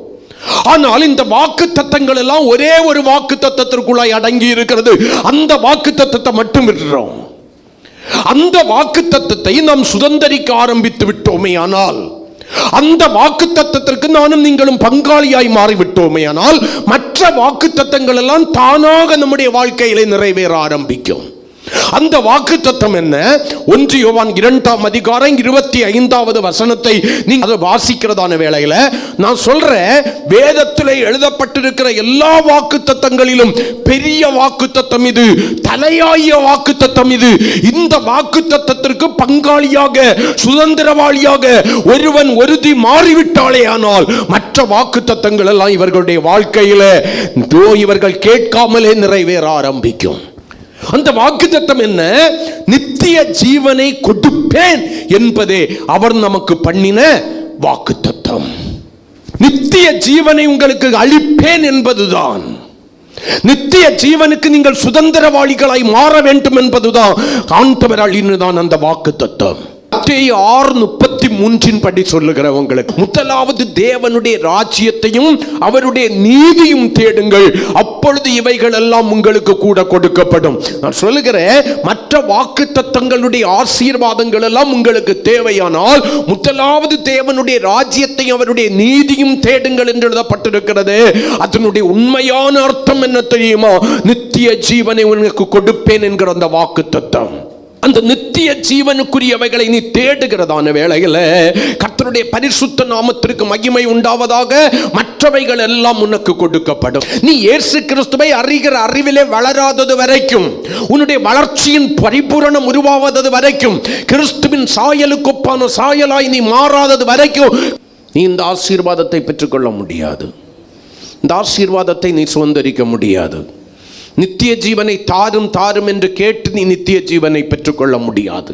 Speaker 1: ஆனால் இந்த வாக்குத்தத்தங்கள் எல்லாம் ஒரே ஒரு வாக்குத்தத்தத்திற்குள்ளாய் அடங்கி இருக்கிறது. அந்த வாக்குத்தத்தத்தை மட்டும் விடுறோம். அந்த வாக்குத்தத்தத்தை நாம் சுதந்தரிக்க ஆரம்பித்து விட்டோமே ஆனால், அந்த வாக்குத்தத்தத்திற்கு நானும் நீங்களும் பங்காளியாய் மாறிவிட்டோமே ஆனால், மற்ற வாக்குத்தத்தங்கள் எல்லாம் தானாக நம்முடைய வாழ்க்கையிலே நிறைவேற ஆரம்பிக்கும். அந்த வாக்குத்தத்தம் என்ன? 1 யோவான் 2ஆம் அதிகாரம் 25வது வசனத்தை நீங்க அதை வாசிக்கிறதான வேளையில நான் சொல்றேன், வேதத்திலே எழுதப்பட்டிருக்கிற எல்லா வாக்குத்தத்தங்களிலும் பெரிய வாக்குத்தத்தம் இது, தலையாய வாக்குத்தத்தம் இது. இந்த வாக்குத்தத்தத்திற்கு பங்காளியாக, சுதந்திரவாளியாக ஒருவன் ஒருத்தி மாறிவிட்டாலே ஆனால், மற்ற வாக்குத்தத்தங்கள் எல்லாம் இவர்களுடைய வாழ்க்கையில இவர்கள் கேட்காமலே நிறைவேற ஆரம்பிக்கும். அந்த வாக்குத்தத்தம் என்ன? நித்திய ஜீவனை கொடுப்பேன் என்பதே அவர் நமக்கு பண்ணின வாக்குத்தத்தம். நித்திய ஜீவனை உங்களுக்கு அளிப்பேன் என்பதுதான். நித்திய ஜீவனுக்கு நீங்கள் சுதந்திரவாளிகளாய் மாற வேண்டும் என்பதுதான் ஆண்டவர் அளினதான் அந்த வாக்குத்தத்தம். 6:33 படி சொல்லுகிறேன் உங்களுக்கு, முதலாவது தேவனுடைய ராஜ்யத்தையும் அவருடைய நீதியும் தேடுங்கள், அப்பொழுது இவைகள் எல்லாம் உங்களுக்கு கூட கொடுக்கப்படும். நான் சொல்லுகிறேன், மற்ற வாக்குத்தத்தங்களுடைய ஆசீர்வாதங்கள் எல்லாம் உங்களுக்கு தேவையானால் முதலாவது தேவனுடைய ராஜ்யத்தையும் அவருடைய நீதியும் தேடுங்கள் என்று எழுதப்பட்டிருக்கிறது. அதனுடைய உண்மையான அர்த்தம் என்ன தெரியுமா? நித்திய ஜீவனை உனக்கு கொடுப்பேன் என்கிற அந்த வாக்குத்தத்தம். அந்த நித்திய ஜீவனுக்குரியவைகளை நீ தேடுகிறதான வேளையில் கர்த்தருடைய பரிசுத்த நாமத்திற்கு மகிமை உண்டாவதாக, மற்றவைகள் எல்லாம் உனக்கு கொடுக்கப்படும். நீ இயேசு கிறிஸ்துவை அறிகிற அறிவிலே வளராதது வரைக்கும், உன்னுடைய வளர்ச்சியின் பரிபூரணம் உருவாவதது வரைக்கும், கிறிஸ்துவின் சாயலுக்கு ஒப்பான சாயலாய் நீ மாறாதது வரைக்கும் நீ இந்த ஆசீர்வாதத்தை பெற்றுக்கொள்ள முடியாது. இந்த ஆசீர்வாதத்தை நீ சுதந்தரிக்க முடியாது. நித்திய ஜீவனை தாரும் தாரும் என்று கேட்டு நீ நித்திய ஜீவனை பெற்றுக்கொள்ள முடியாது.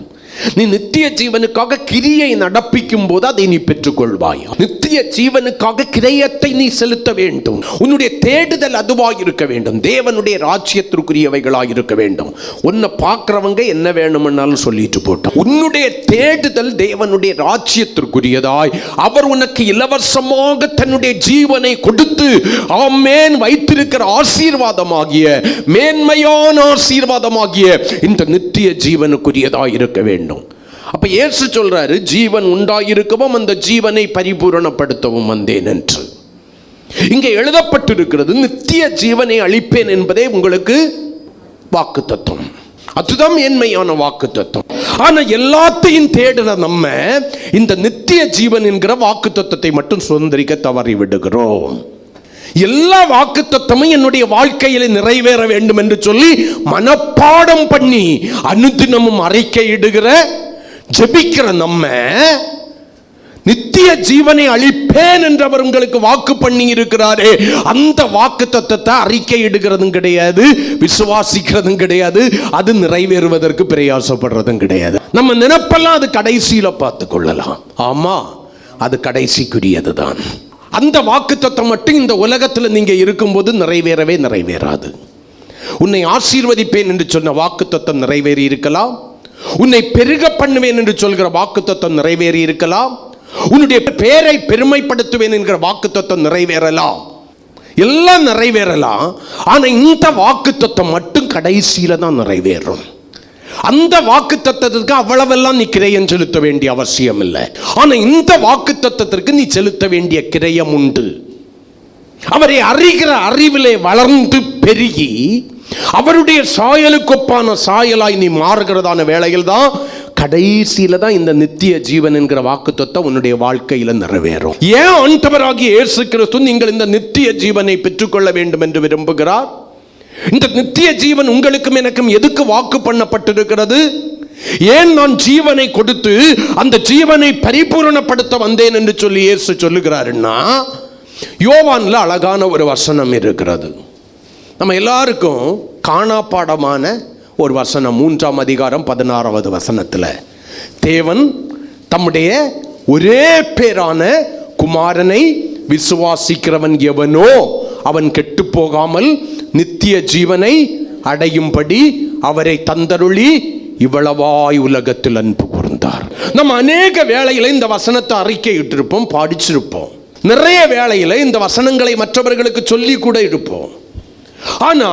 Speaker 1: நீ நித்திய ஜீவனுக்காக கிரியை நடப்பிக்கும் போது அதை நீ பெற்றுக்கொள்வாய். நித்திய ஜீவனுக்காக கிரயத்தை நீ செலுத்த வேண்டும். உன்னுடைய தேடுதல் அதுவாக இருக்க வேண்டும், தேவனுடைய ராஜ்யத்திற்குரியவைகளாக இருக்க வேண்டும். உன்னை பார்க்கிறவங்க என்ன வேணும்னாலும் சொல்லிட்டு போட்டோம். உன்னுடைய தேடுதல் தேவனுடைய ராஜ்யத்திற்குரியதாய், அவர் உனக்கு இலவசமாக தன்னுடைய ஜீவனை கொடுத்து ஆமென் வைத்திருக்கிற ஆசீர்வாதமாகிய, மேன்மையான ஆசீர்வாதமாகிய இந்த நித்திய ஜீவனுக்குரியதாய் இருக்க வேண்டும். அப்ப இயேசு சொல்றாரு, ஜீவன் உண்டாயிருக்கவும் அந்த ஜீவனை பரிபூரணப்படுத்தவும் வந்தேன் என்று. இங்கே எழுதப்பட்டிருக்கிறது, நித்திய ஜீவனை அளிப்பேன் என்பதே உங்களுக்கு வாக்குத்தத்தம். அதுதான் மேன்மையான வாக்குத்தத்தம். ஆனா எல்லாத்தையும் தேடுற நம்ம இந்த நித்திய ஜீவன் என்கிற வாக்குத்தத்தத்தை மட்டும் சுதந்திரிக்க தவறி விடுகிறோம். எல்லா வாக்குத்தத்தமும் என்னுடைய வாழ்க்கையில நிறைவேற வேண்டும் என்று சொல்லி மனப்பாடம் பண்ணி அனுதினமும் அறிக்கையிடுகிற, ஜெபிக்கிற நம்ம நித்திய ஜீவனை அளிப்பேன் என்று அவர் உங்களுக்கு வாக்கு பண்ணி இருக்கிறாரே, அந்த வாக்குத்தத்தத்தை அறிக்கையிடுகிறதும் கிடையாது, விசுவாசிக்கிறதும் கிடையாது, அது நிறைவேறுவதற்கு பிரயாசப்படுறதும் கிடையாது. நம்ம நினைப்பெல்லாம் அது கடைசியில பார்த்து கொள்ளலாம். ஆமா, அது கடைசிக்குரியதுதான். அந்த வாக்குத்தத்தம் மட்டும் இந்த உலகத்தில் நீங்க இருக்கும்போது நிறைவேறவே நிறைவேறாது. உன்னை ஆசீர்வதிப்பேன் என்று சொன்ன வாக்குத்தத்தம் நிறைவேறி இருக்கலாம், உன்னை பெருக பண்ணுவேன் என்று சொல்கிற வாக்குத்தத்தம் நிறைவேறி இருக்கலாம், உன்னுடைய பேரை பெருமைப்படுத்துவேன் என்கிற வாக்குத்தத்தம் நிறைவேறலாம், எல்லாம் நிறைவேறலாம். ஆனா இந்த வாக்குத்தத்தம் மட்டும் கடைசியில தான் நிறைவேறும். அந்த வாக்குத்தத்தத்திற்கு அவ்வளவெல்லாம் நீ கிரயம் செலுத்த வேண்டிய அவசியம் இல்லை. ஆனா இந்த வாக்குத்தத்தத்திற்கு நீ செலுத்த வேண்டிய கிரயம் உண்டு. அவரை அறிகிற அறிவிலே வளர்ந்து பெருகி அவருடைய சாயலுக்கொப்பான சாயலாய் நீ மாறுகிறதான வேளையில் தான் கடைசியில தான் இந்த நித்திய ஜீவன் என்கிற வாக்குத்தத்தம் உன்னுடைய வாழ்க்கையில நிறைவேறும். ஏன் ஆண்டவராகிய இயேசு கிறிஸ்து நீங்கள் இந்த நித்திய ஜீவனை பெற்றுக்கொள்ள வேண்டும் என்று விரும்புகிறார்? இந்த நித்திய ஜீவன் உங்களுக்கும் எனக்கும் எதுக்கு வாக்கு பண்ணப்பட்டிருக்கிறது? ஏன் நான் ஜீவனை கொடுத்து அந்த ஜீவனை பரிபூரணப்படுத்த வந்தேன் என்று சொல்லி இயேசு சொல்லுகிறாருன்னா, யோவான்ல அழகான ஒரு வசனம் இருக்கிறது. நம்ம எல்லாருக்கும் காணாப்பாடமான ஒரு வசனம், 3ஆம் அதிகாரம் 16வது வசனத்தில் தேவன் தம்முடைய ஒரே பேரான குமாரனை விசுவாசிக்கிறவன் எவனோ அவன் கெட்டு போகாமல் நித்திய ஜீவனை அடையும்படி அவரை தந்தருளி இவ்வளவாய் உலகத்தில் அன்பு கூர்ந்தார். நம்ம அநேக வேளையில் இந்த வசனத்தை அறிக்கையிட்டிருப்போம், படிச்சிருப்போம். நிறைய வேளையில் இந்த வசனங்களை மற்றவர்களுக்கு சொல்லி கூட இருப்போம். ஆனா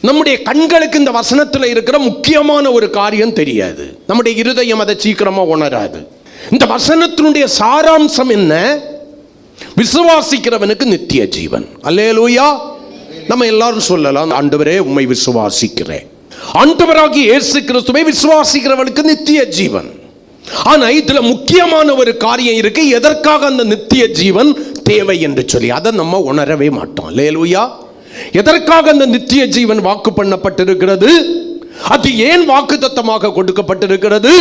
Speaker 1: நம்முடைய கண்களுக்கு இந்த வசனத்தில் இருக்கிற முக்கியமான ஒரு காரியம் தெரியாது. நம்முடைய இருதயம் அதை சீக்கிரமா உணராது. இந்த வசனத்தினுடைய சாராம்சம் என்ன? விசுவாசிக்கிறவனுக்கு நித்திய ஜீவன். அல்லேலூயா. நம்ம எல்லாரும் சொல்லலாம், ஆண்டவரே உம்மை விசுவாசிக்கிறேன். ஆண்டவராகிய இயேசு கிறிஸ்துவை விசுவாசிக்கிறவனுக்கு நித்திய ஜீவன். ஆனா இதுல முக்கியமான ஒரு காரியம் இருக்கு. எதற்காக அந்த நித்திய ஜீவன் தேவை என்று சொல்லி அதை நம்ம உணரவே மாட்டோம். அல்லேலூயா. எதற்காக அந்த நித்திய ஜீவன் வாக்கு பண்ணப்பட்டிருக்கிறது? அது ஏன் வாக்குத்தத்தமாக கொடுக்கப்பட்டிருக்கிறது?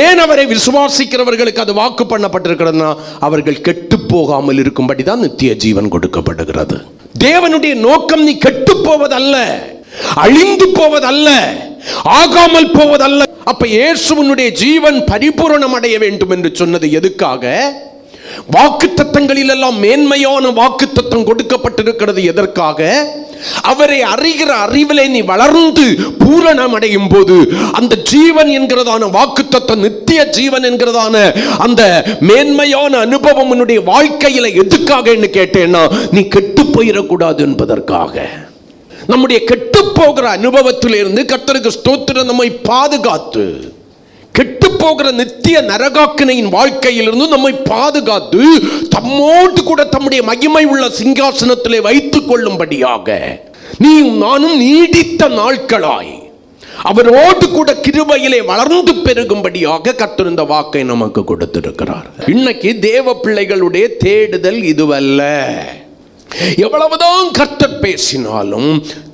Speaker 1: ஏன் அவரை விசுவாசிக்கிறவர்களுக்கு அது வாக்கு பண்ணப்பட்டிருக்கிறதுனா, அவர்கள் கெட்டு போகாமல் இருக்கும்படி தான் நித்திய ஜீவன் கொடுக்கப்படுகிறது. தேவனுடைய நோக்கம் நீ கெட்டு போவதல்ல, அழிந்து போவதல்ல, ஆகாமல் போவதல்ல. அப்ப இயேசுவினுடைய ஜீவன் பரிபூரணம் அடைய வேண்டும் என்று சொன்னது எதுக்காக? வாக்குத்தத்தங்களில் எல்லாம் மேன்மையான வாக்குத்தத்தம் கொடுக்கப்பட்டிருக்கிறது எதற்காக? அவரை அறிகிற அறிவிலே நீ வளர்ந்து பூரணம் அடையும் போது அந்த ஜீவன் என்கிறதான வாக்குத்தத்தம், நித்திய ஜீவன் என்கிறதான அந்த மேன்மையான அனுபவம் உன்னுடைய வாழ்க்கையில எதுக்காக என்று கேட்டேன்னா, நீ கெட்டு போயிடக்கூடாது என்பதற்காக. நம்முடைய கெட்டு போகிற அனுபவத்திலிருந்து கர்த்தருக்கு ஸ்தோத்திரம் நம்மை பாதுகாத்து, கெட்டு போகிற நித்திய நரகாக்கினையின் வாழ்க்கையிலிருந்து நம்மை பாதுகாத்து தம்மோடு கூட தம்முடைய மகிமை உள்ள சிங்காசனத்திலே வைத்துக் கொள்ளும்படியாக நீ நானும் நீடித்த நாட்களாய் அவரோடு கூட கிருபையிலே வளர்ந்து பெருகும்படியாக கர்த்தர் இந்த வாக்கை நமக்கு கொடுத்திருக்கிறார். இன்னைக்கு தேவ பிள்ளைகளுடைய தேடுதல் இதுவல்ல. எவ்வளவுதான் கர்த்தர் பேசினாலும்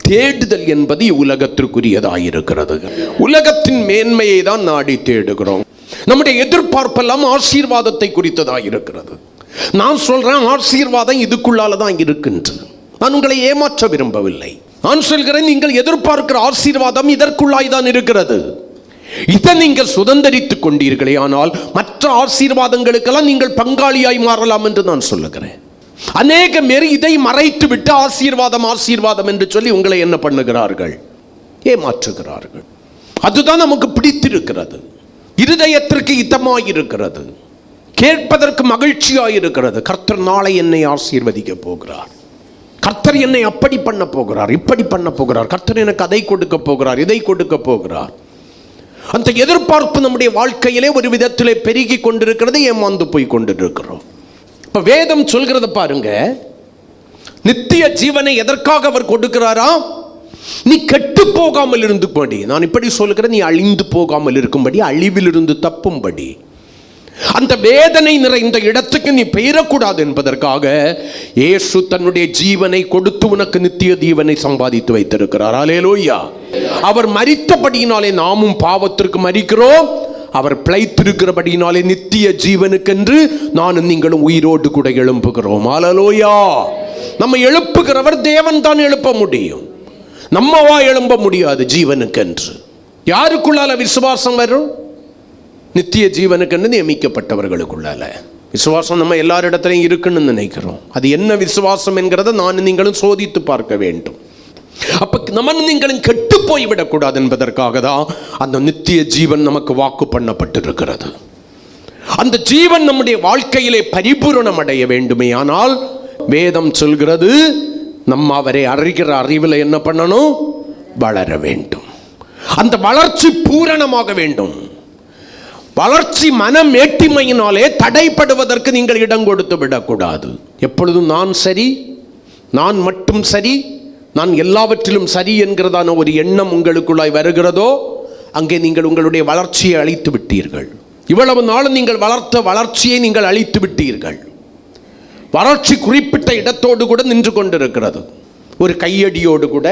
Speaker 1: தேடுதல் என்பது உலகத்திற்குரியதாயிருக்கிறது. உலகத்தின் மேன்மையை தான் நாடி தேடுகிறோம். நம்முடைய எதிர்பார்ப்பெல்லாம் ஆசீர்வாதத்தை குறித்ததாயிருக்கிறது. நான் சொல்றேன், ஆசீர்வாதம் இதுக்குள்ளால தான் இருக்கின்றது. நான் உங்களை ஏமாற்ற விரும்பவில்லை. நான் சொல்கிறேன், நீங்கள் எதிர்பார்க்கிற ஆசீர்வாதம் இதற்குள்ளாய் தான் இருக்கிறது. இதை நீங்கள் சுதந்திரித்துக் கொண்டீர்களே ஆனால் மற்ற ஆசீர்வாதங்களுக்கெல்லாம் நீங்கள் பங்காளியாய் மாறலாம் என்று நான் சொல்லுகிறேன். அநேக பேர் இதை மறைத்து விட்டு ஆசீர்வாதம் ஆசீர்வாதம் என்று சொல்லி உங்களை என்ன பண்ணுகிறார்கள்? ஏமாற்றுகிறார்கள். அதுதான் நமக்கு பிடித்திருக்கிறது, இருதயத்திற்கு இதமாயிருக்கிறது, கேட்பதற்கு மகிழ்ச்சியாயிருக்கிறது. கர்த்தர் நாளை என்னை ஆசீர்வதிக்க போகிறார், கர்த்தர் என்னை அப்படி பண்ண போகிறார், இப்படி பண்ண போகிறார், கர்த்தர் எனக்கு அதை கொடுக்க போகிறார், இதை கொடுக்க போகிறார். அந்த எதிர்பார்ப்பு நம்முடைய வாழ்க்கையிலே ஒரு விதத்திலே பெருகி கொண்டிருக்கிறது, ஏமாந்து போய் கொண்டிருக்கிறோம். வேதம் சொல்கிறத பாருங்க, நித்திய ஜீவனை எதற்காக அவர் கொடுக்கிறாரா? நீ கெட்டு போகாமல் இருந்துபடி. நான் இப்படி சொல்கிறேன், நீ அழிந்து போகாமல் இருக்கும்படி, அழிவிலிருந்து தப்பும்படி. அந்த வேதனை நிறைந்த இடத்துக்கு நீ பெயரக்கூடாது என்பதற்காக இயேசு தன்னுடைய ஜீவனை கொடுத்து உனக்கு நித்திய ஜீவனை சம்பாதித்து வைத்திருக்கிறார். அல்லேலூயா. அவர் மரித்தபடியினாலே நாமும் பாவத்திற்கு மரிக்கிறோம். அவர் பிழைத்திருக்கிறபடியினாலே நித்திய ஜீவனுக்கென்று நானும் நீங்களும் உயிரோடு கூட எழும்புகிறோம். அல்லேலூயா. நம்ம எழுப்புகிறவர் தேவன் தான் எழுப்ப முடியும், நம்மவா எழும்ப முடியாது. ஜீவனுக்கென்று யாருக்குள்ளால விசுவாசம் வரும்? நித்திய ஜீவனுக்கென்று நியமிக்கப்பட்டவர்களுக்குள்ளால விசுவாசம் நம்ம எல்லாரிடத்திலையும் இருக்குன்னு நினைக்கிறோம். அது என்ன விசுவாசம் என்கிறத நான் நீங்களும் சோதித்து பார்க்க வேண்டும். அப்ப நம்ம நீங்களும் கெட்டு போய்விடக்கூடாது என்பதற்காக தான் அந்த நித்திய ஜீவன் நமக்கு வாக்கு பண்ணப்பட்டிருக்கிறது. அந்த ஜீவன் நம்முடைய வாழ்க்கையிலே பரிபூரணம் அடைய வேண்டுமே ஆனால் வேதம் சொல்கிறது, நம்ம அவரை அறிகிற அறிவில் என்ன பண்ணணும்? வளர வேண்டும். அந்த வளர்ச்சி பூரணமாக வேண்டும். வளர்ச்சி மனமேட்டிமையினாலே தடைப்படுவதற்கு நீங்கள் இடம் கொடுத்து விடக்கூடாது. எப்பொழுதும் நான் சரி, நான் மட்டும் சரி, நான் எல்லாவற்றிலும் சரி என்கிறதான ஒரு எண்ணம் உங்களுக்குள்ளாய் வருகிறதோ அங்கே நீங்கள் உங்களுடைய வளர்ச்சியை அழித்து விட்டீர்கள். இவ்வளவு நாள் நீங்கள் வளர்த்த வளர்ச்சியை நீங்கள் அழித்து விட்டீர்கள். வளர்ச்சி குறிப்பிட்ட இடத்தோடு கூட நின்று கொண்டிருக்கிறது. ஒரு கையடியோடு கூட,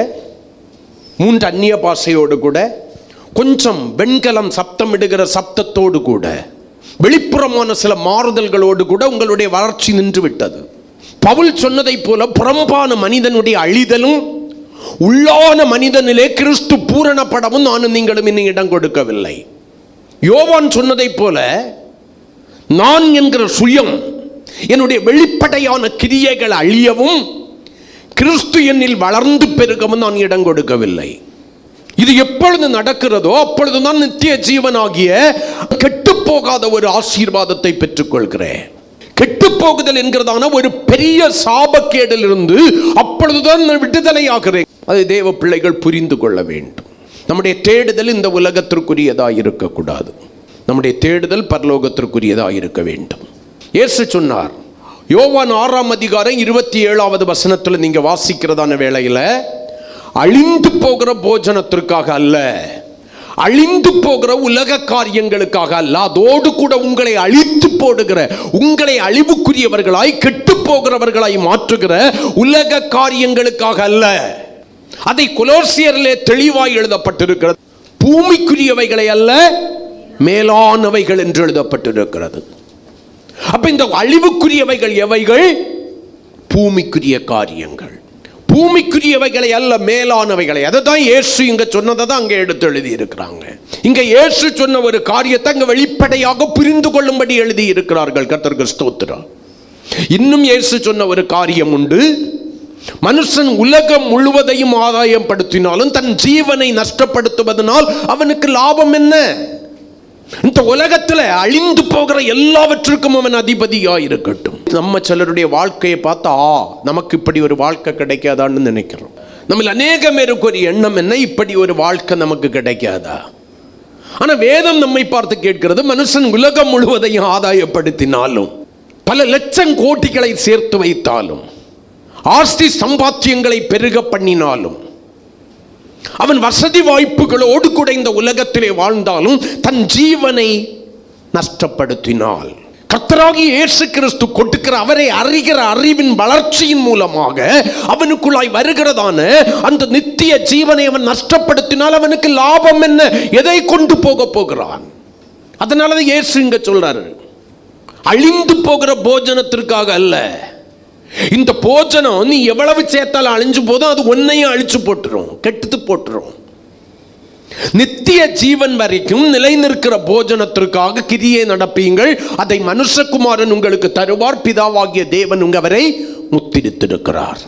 Speaker 1: 3 அந்நிய பாஷையோடு கூட, கொஞ்சம் வெண்கலம் சப்தமிடுகிற சப்தத்தோடு கூட, வெளிப்புறமான சில மாறுதல்களோடு கூட உங்களுடைய வளர்ச்சி நின்று விட்டது. பவுல் சொன்னதைப் போல புறம்பான மனிதனுடைய அழிதலும் உள்ளான மனிதனிலே கிறிஸ்து பூரணப்படவும் நானும் நீங்களும் இன்னும் இடம் கொடுக்கவில்லை. யோவான் சொன்னதைப் போல நான் என்கிற சுயம், என்னுடைய வெளிப்படையான கிரியைகள் அழியவும் கிறிஸ்து என்னில் வளர்ந்து பெருகவும் நான் இடம் கொடுக்கவில்லை. இது எப்பொழுது நடக்கிறதோ அப்பொழுதுதான் நித்திய ஜீவனாகிய கெட்டுப்போகாத ஒரு ஆசீர்வாதத்தை பெற்றுக்கொள்கிறேன். கெட்டுப்போகுதல் என்கிறதான ஒரு பெரிய சாபக்கேடிலிருந்து அப்பொழுதுதான் விடுதலை ஆகிறேன். அதை தேவ பிள்ளைகள் புரிந்து கொள்ள வேண்டும். நம்முடைய தேடுதல் இந்த உலகத்திற்குரியதாக இருக்கக்கூடாது. நம்முடைய தேடுதல் பரலோகத்திற்குரியதாக இருக்க வேண்டும். இயேசு சொன்னார், யோவான் 6ஆம் அதிகாரம் 27வது வசனத்தில் நீங்க வாசிக்கிறதான வேளையில, அழிந்து போகிற போஜனத்திற்காக அல்ல, அழிந்து போகிற உலக காரியங்களுக்காக அல்ல, அதோடு கூட உங்களை அழித்து போடுகிற, உங்களை அழிவுக்குரியவர்களாய் கெட்டு போகிறவர்களாய் மாற்றுகிற உலக காரியங்களுக்காக அல்ல. அதை கொலோசியரிலே தெளிவாய் எழுதப்பட்டிருக்கிறது. பூமிக்குரியவைகளை அல்ல, மேலானவைகள் என்று எழுதப்பட்டிருக்கிறது. அப்ப இந்த அழிவுக்குரியவைகள் எவைகள்? பூமிக்குரிய காரியங்கள். பூமிக்குரியவைகளை அல்ல, மேலானவைகளை. அதை தான் இயேசு இங்க சொன்னதை தான் அங்கே எடுத்து எழுதி இருக்கிறாங்க. இங்க இயேசு சொன்ன ஒரு காரியத்தை அங்க வெளிப்படையாக புரிந்து கொள்ளும்படி எழுதி இருக்கிறார்கள். கர்த்தருக்கு ஸ்தோத்திரம். இன்னும் இயேசு சொன்ன ஒரு காரியம் உண்டு. மனுஷன் உலகம் முழுவதையும் ஆதாயம் படுத்தினாலும் தன் ஜீவனை நஷ்டப்படுத்துவதனால் அவனுக்கு லாபம் என்ன? இந்த உலகத்தில் அழிந்து போகிற எல்லாவற்றுக்கும் அவன் அதிபதியா இருக்கட்டும். நம்ம சிலருடைய வாழ்க்கையை பார்த்தா நமக்கு இப்படி ஒரு வாழ்க்கை கிடைக்காதான்னு நினைக்கிறோம். நம்ம அநேக பேருக்கு ஒரு எண்ணம் என்ன, இப்படி ஒரு வாழ்க்கை நமக்கு கிடைக்காதா? ஆனா வேதம் நம்மை பார்த்து கேட்கிறது, மனுஷன் உலகம் முழுவதையும் ஆதாயப்படுத்தினாலும், பல லட்சம் கோடிகளை சேர்த்து வைத்தாலும், ஆஸ்தி சம்பாத்தியங்களை பெருக பண்ணினாலும், அவன் வசதி வாய்ப்புகளோடு கூட இந்த உலகத்திலே வாழ்ந்தாலும் தன் ஜீவனை நஷ்டப்படுத்தினால், கர்த்தராகிய இயேசு கிறிஸ்து கொடுக்கிற அவரை அறிகிற அறிவின் வளர்ச்சியின் மூலமாக அவனுக்குள்ளாய் வருகிறதான அந்த நித்திய ஜீவனை அவன் நஷ்டப்படுத்தினால் அவனுக்கு லாபம் என்ன? எதை கொண்டு போக போகிறான்? அதனாலதான் இயேசு இங்க சொல்றாரு, அழிந்து போகிற போஜனத்திற்காக அல்ல. இந்த போஜனம் நீ எவ்வளவு சேர்த்தாலும் அழிஞ்சு போதும், அது ஒன்னையும் அழிச்சு போட்டுரும், கெடுத்து போட்டுரும். நித்திய ஜீவன் வரைக்கும் நிலை நிற்கிற போஜனத்திற்காக கிரியை நடப்பீங்கள், அதை மனுஷகுமாரன் உங்களுக்கு தருவார், பிதாவாகிய தேவன் உங்களை முத்திரித்திருக்கிறார்.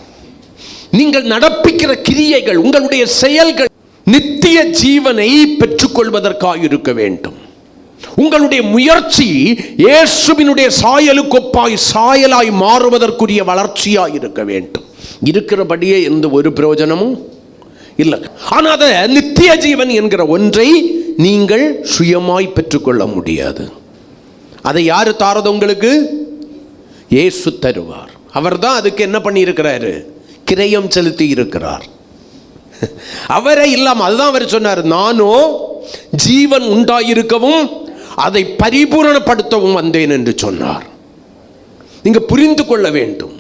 Speaker 1: நீங்கள் நடப்பிக்கிற கிரியைகள், உங்களுடைய செயல்கள் நித்திய ஜீவனை பெற்றுக்கொள்வதற்காக இருக்க வேண்டும். உங்களுடைய முயற்சி இயேசுவினுடைய சாயலுக்கொப்பாய் சாயலாய் மாறுவதற்குரிய வளர்ச்சியாய் இருக்க வேண்டும். இருக்கிறபடியே எந்த ஒரு பிரயோஜனமும் இல்லை. ஆனால் அதை நித்திய ஜீவன் என்கிற ஒன்றை நீங்கள் சுயமாய் பெற்றுக்கொள்ள முடியாது. அதை யாரு தாரது? உங்களுக்கு இயேசு தருவார். அவர் தான் அதுக்கு என்ன பண்ணி இருக்கிறாரு? கிரயம் செலுத்தி இருக்கிறார். அவரே இல்லாம, அதுதான் அவர் சொன்னார், நானோ ஜீவன் உண்டாயிருக்கவும் அதை பரிபூரணப்படுத்தவும் வந்தேன் என்று சொன்னார். நீங்க புரிந்து கொள்ள வேண்டும்.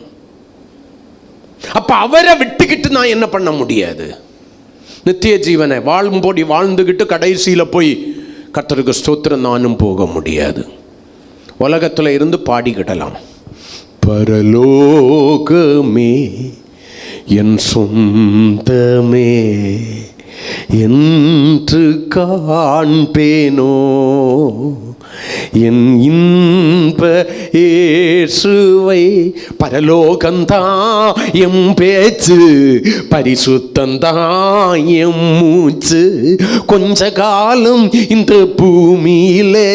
Speaker 1: அப்ப அவரை விட்டுக்கிட்டு நான் என்ன பண்ண முடியாது? நித்திய ஜீவனை வாழும்போடி வாழ்ந்துகிட்டு கடைசியில போய் கர்த்தருக்கு ஸ்தோத்திரம் நானும் போக முடியாது. உலகத்துல இருந்து பாடிக்கிடலாம், பரலோகமே என் சொந்தமே என்று காண்பேனோ, என் இன்ப இயேசுவை. பரலோகந்தான் எம் பேச்சு, பரிசுத்தந்தான் எம் மூச்சு, கொஞ்ச காலம் இந்த பூமியிலே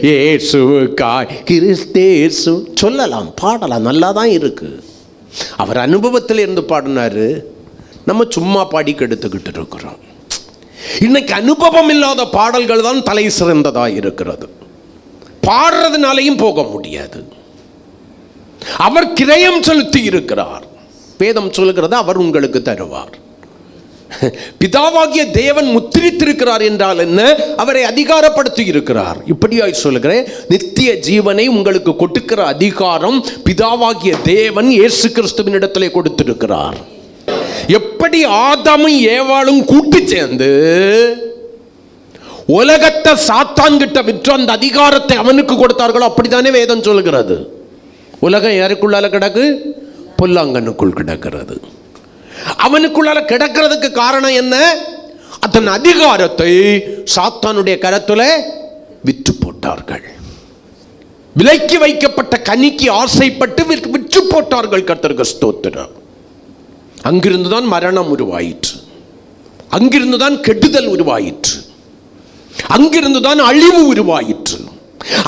Speaker 1: இயேசுக்காய் கிறிஸ்தேசு சொல்லலாம், பாடலாம், நல்லா தான் இருக்கு. அவர் அனுபவத்தில் இருந்து பாடினாரு, நம்ம சும்மா பாடி கெடுத்துக்கிட்டு இருக்கிறோம். இன்னைக்கு அனுபவம் இல்லாத பாடல்கள் தான் தலை சிறந்ததாக இருக்கிறது. பாடுறதுனாலையும் போக முடியாது. அவர் கிரயம் செலுத்தி இருக்கிறார். வேதம் சொல்லுகிறது அவர் உங்களுக்கு தருவார். பிதாவாகிய தேவன் முத்திரித்திருக்கிறார் என்றால் என்ன? அவரை அதிகாரப்படுத்தி இருக்கிறார். இப்படியாய் சொல்லுகிறேன், நித்திய ஜீவனை உங்களுக்கு கொடுக்கிற அதிகாரம் பிதாவாகிய தேவன் இயேசு கிறிஸ்துவின் இடத்திலே கொடுத்திருக்கிறார். எப்படி ஆதாமும் ஏவாளும் கூட்டி சேர்ந்து உலகத்தை சாத்தான் கிட்ட விற்று அந்த அதிகாரத்தை அவனுக்கு கொடுத்தார்களோ அப்படித்தானே வேதம் சொல்லுகிறது. உலகம் யாருக்குள்ளால கிடக்கு? பொல்லாங்கனுக்குள் கிடக்கிறது. அவனுக்குள்ளால கிடக்கிறதுக்கு காரணம் என்ன? அதன் அதிகாரத்தை சாத்தானுடைய கரத்துல விற்று போட்டார்கள். விலைக்கு வைக்கப்பட்ட கனிக்கு ஆசைப்பட்டு விற்று போட்டார்கள். கர்த்தருக்கு ஸ்தோத்திரம். அங்கிருந்துதான் மரணம் உருவாயிற்று, அங்கிருந்துதான் கெடுதல் உருவாயிற்று, அங்கிருந்துதான் அழிவு உருவாயிற்று,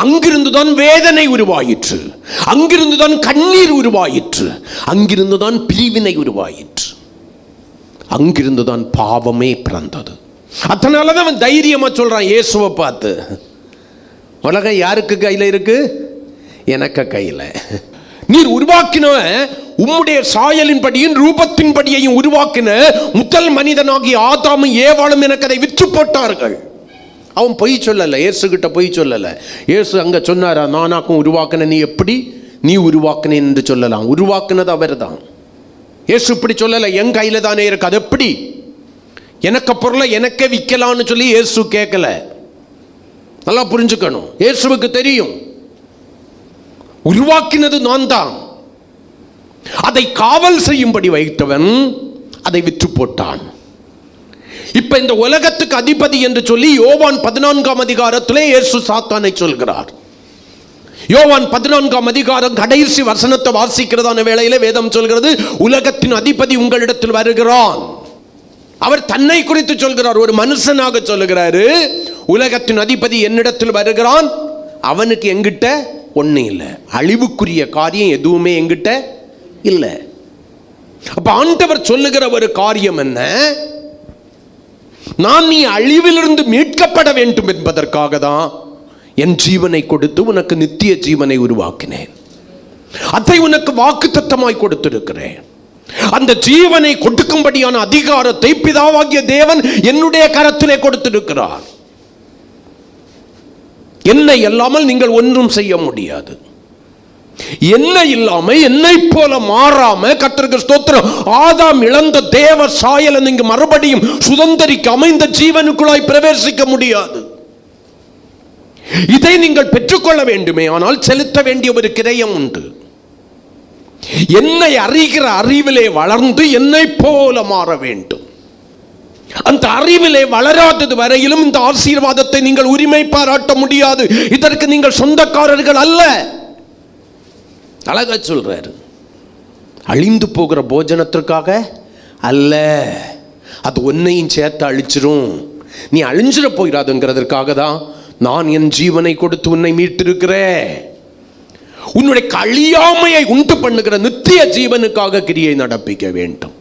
Speaker 1: அங்கிருந்துதான் வேதனை உருவாயிற்று, அங்கிருந்துதான் கண்ணீர் உருவாயிற்று, அங்கிருந்துதான் பிரிவினை உருவாயிற்று, அங்கிருந்துதான் பாவமே பிறந்தது. அதனாலதான் அவன் தைரியமா சொல்றான் இயேசுவை பார்த்து, உலகம் யாருக்கு கையில இருக்கு? எனக்கு கையில. நீர் உருவாக்கினவன் உம்முடைய சாயலின் படியும் ரூபத்தின் படியையும் உருவாக்கின முதல் மனிதனாகிய ஆதாமும் ஏவாளும் எனக்கு அதை விற்று போட்டார்கள். அவன் பொய் சொல்லல, இயேசு கிட்ட பொய் சொல்லல. இயேசு அங்க சொன்னாரா, நானாக்கும் உருவாக்கின, நீ எப்படி நீ உருவாக்கினேன் என்று சொல்லலாம். உருவாக்குனது அவர் தான். இயேசு இப்படி சொல்லல, என் கையில தானே இருக்கு, அது எப்படி எனக்கு பொருளை எனக்கே விற்கலான்னு சொல்லி இயேசு கேட்கல. நல்லா புரிஞ்சுக்கணும். இயேசுவுக்கு தெரியும் உருவாக்கினது நான் தான். அதை காவல் செய்யும்படி வைத்தவன் அதை விற்று போட்டான். இப்ப இந்த உலகத்துக்கு அதிபதி என்று சொல்லி யோவான் 14ஆம் அதிகாரத்திலே இயேசு சாத்தானை சொல்கிறார். யோவான் 14ஆம் அதிகாரம் கடைசி வசனத்தை வாசிக்கிறதான வேளையிலே வேதம் சொல்கிறது, உலகத்தின் அதிபதி உங்களிடத்தில் வருகிறான். அவர் தன்னை குறித்து சொல்கிறார், ஒரு மனுஷனாக சொல்லுகிறாரு. உலகத்தின் அதிபதி என்னிடத்தில் வருகிறான், அவனுக்கு எங்கிட்ட ஒண்ணு இல்லை, அழிவுக்குரிய காரியம் எதுவுமே எங்கிட்ட இல்லை. அப்ப ஆண்டவர் சொல்லுகிற ஒரு காரியம் என்ன? நான் நீ அழிவிலிருந்து மீட்கப்பட வேண்டும் என்பதற்காக தான் என் ஜீவனை கொடுத்து உனக்கு நித்திய ஜீவனை உருவாக்கினேன். அதை உனக்கு வாக்குத்தத்தமாய் கொடுத்திருக்கிறேன். அந்த ஜீவனை கொடுக்கும்படியான அதிகாரத்தை பிதாவாகிய தேவன் என்னுடைய கரத்திலே கொடுத்திருக்கிறார். என்னை இல்லாமல் நீங்கள் ஒன்றும் செய்ய முடியாது. என்னை இல்லாம என்னை போல மாறாம கர்த்தருக்கு ஸ்தோத்திரம், ஆதாம் இழந்த தேவ சாயலை நீங்க மறுபடியும் சுதந்தரிக்க அமைந்த ஜீவனுக்குள்ளாய் பிரவேசிக்க முடியாது. இதை நீங்கள் பெற்றுக்கொள்ள வேண்டுமே ஆனால் செலுத்த வேண்டிய ஒரு கிரயம் உண்டு. என்னை அறிகிற அறிவிலே வளர்ந்து என்னை போல மாற வேண்டும். அந்த அறிவிலே வளராதது வரையிலும் இந்த ஆசீர்வாதத்தை நீங்கள் உரிமை பாராட்ட முடியாது. இதற்கு நீங்கள் சொந்தக்காரர்கள் அல்ல. அழகா சொல்றாரு, அழிந்து போகிற போஜனத்திற்காக அல்ல, அது உன்னையும் சேர்த்து அழிச்சிரும், நீ அழிஞ்சிட போயிடாதுங்கிறதுக்காக தான் நான் என் ஜீவனை கொடுத்து உன்னை மீட்டிருக்கிறேன். உன்னுடைய அழியாமையை உண்டு பண்ணுகிற நித்திய ஜீவனுக்காக கிரியை நடப்பிக்க வேண்டும்.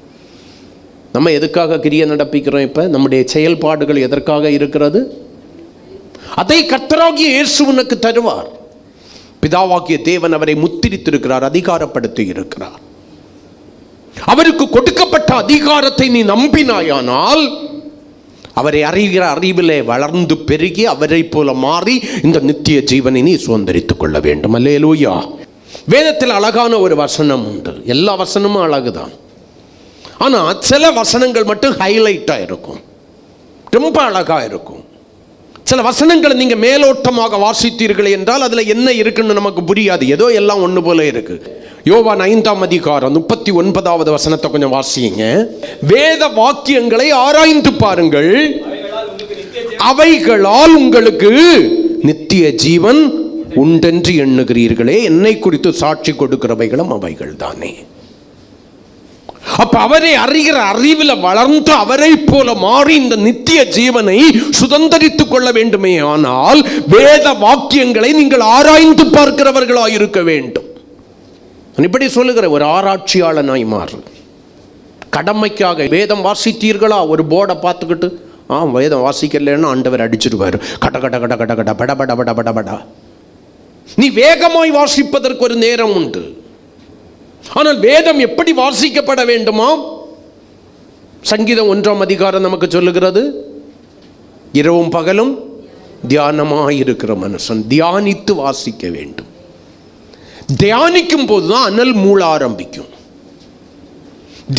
Speaker 1: நம்ம எதுக்காக கிரியை நடப்பிக்கிறோம்? இப்ப நம்முடைய செயல்பாடுகள் எதற்காக இருக்கிறது? அதை கர்த்தராகிய இயேசு உனக்கு தருவார். பிதாவாகிய தேவன் அவரை முத்திரித்திருக்கிறார், அதிகாரப்படுத்தி இருக்கிறார். அவருக்கு கொடுக்கப்பட்ட அதிகாரத்தை நீ நம்பினாயானால் அவரை அறிகிற அறிவிலே வளர்ந்து பெருகி அவரை போல மாறி இந்த நித்திய ஜீவனை நீ சுதந்தரித்துக் கொள்ள வேண்டும். அல்லேலூயா. வேதத்தில் அழகான ஒரு வசனம் உண்டு. எல்லா வசனமும் அழகுதான், ஆனா சில வசனங்கள் மட்டும் ஹைலைட்டா இருக்கும், ரொம்ப அழகா இருக்கும். சில வசனங்களை நீங்க மேலோட்டமாக வாசித்தீர்கள் என்றால் அதுல என்ன இருக்குன்னு நமக்கு புரியாது, ஏதோ எல்லாம் ஒண்ணு போல இருக்கு. யோவான் 5ஆம் அதிகாரம் 39வது வசனத்தை கொஞ்சம் வாசிங்க. வேத வாக்கியங்களை ஆராய்ந்து பாருங்கள், அவைகளால் உங்களுக்கு நித்திய ஜீவன் உண்டென்று எண்ணுகிறீர்களே, என்னை குறித்து சாட்சி கொடுக்கிறவைகளும் அவைகள் தானே. அப்ப அவரை அறிகிற அறிவில் வளர்ந்து அவரை போல மாறி இந்த நித்திய ஜீவனை சுதந்தரித்துக் கொள்ள வேண்டுமே ஆனால் வேத வாக்கியங்களை நீங்கள் ஆராய்ந்து பார்க்கிறவர்களாய் இருக்க வேண்டும். இப்படி சொல்லுகிற ஒரு ஆராய்ச்சியாளனாய் மாறு. கடமைக்காக வேதம் வாசித்தீர்களா, ஒரு போர்டை பார்த்துக்கிட்டு வேதம் வாசிக்கலன்னு ஆண்டவர் அடிச்சிருவாரு, கட கட கட கட கட பட பட பட பட பட. நீ வேகமாய் வாசிப்பதற்கு ஒரு நேரம் உண்டு. ஆனால் வேதம் எப்படி வாசிக்கப்பட வேண்டுமா? சங்கீதம் 1ஆம் அதிகாரம் நமக்கு சொல்லுகிறது, இரவும் பகலும் தியானமாயிருக்கிற மனுஷன் தியானித்து வாசிக்க வேண்டும். தியானிக்கும் போதுதான் அனல் மூள ஆரம்பிக்கும்.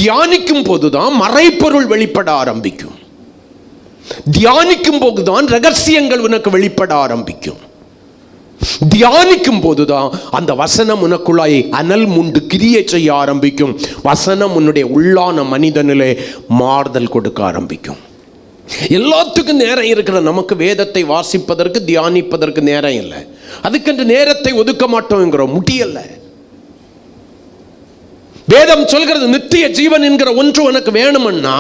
Speaker 1: தியானிக்கும் போதுதான் மறைப்பொருள் வெளிப்பட ஆரம்பிக்கும். தியானிக்கும் போதுதான் ரகசியங்கள் உனக்கு வெளிப்பட ஆரம்பிக்கும். தியானிக்கும் போதுதான் அந்த வசனம் உனக்குள்ளாய் அனல் முண்டு கிரியை செய்ய ஆரம்பிக்கும். வசனம் உன்னுடைய உள்ளான மனிதனிலே மாறுதல் கொடுக்க ஆரம்பிக்கும். எல்லாத்துக்கும் நேரம் இருக்கிற நமக்கு வேதத்தை வாசிப்பதற்கு தியானிப்பதற்கு நேரம் இல்லை. அதுக்கென்று நேரத்தை ஒதுக்க மாட்டோம், முடியல. வேதம் சொல்கிறது நித்திய ஜீவன் என்கிற ஒன்று உனக்கு வேணும்னா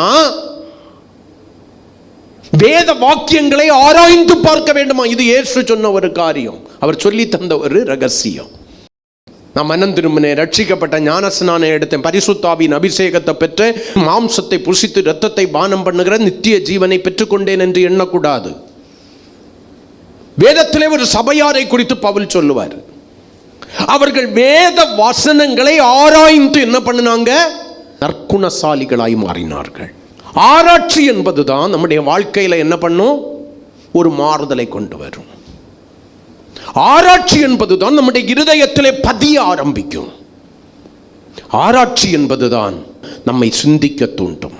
Speaker 1: வேத வாக்கியங்களை ஆராய்ந்து பார்க்க வேண்டுமா? இது இயேசு சொன்ன ஒரு காரியம், அவர் சொல்லி தந்த ஒரு ரகசியம். நான் மனம் திரும்பினேன், ரட்சிக்கப்பட்ட, ஞானஸ்நானம் எடுத்தேன், பரிசுத்த ஆவியின் அபிஷேகத்தை பெற்று மாம்சத்தை புசித்து இரத்தத்தை பானம் பண்ணுகிற நித்திய ஜீவனை பெற்றுக்கொண்டேன் என்று எண்ணக்கூடாது. வேதத்திலே ஒரு சபையாரை குறித்து பவுல் சொல்லுவார். அவர்கள் வேத வசனங்களை ஆராய்ந்து என்ன பண்ணினாங்க? நற்குணசாலிகளாய் மாறினார்கள். ஆராய்ச்சி என்பதுதான் நம்முடைய வாழ்க்கையில் என்ன பண்ணும்? ஒரு மாறுதலை கொண்டு வரும். ஆராய்ச்சி என்பதுதான் நம்முடைய இருதயத்திலே பதிய ஆரம்பிக்கும். ஆராய்ச்சி என்பதுதான் நம்மை சிந்திக்க தூண்டும்.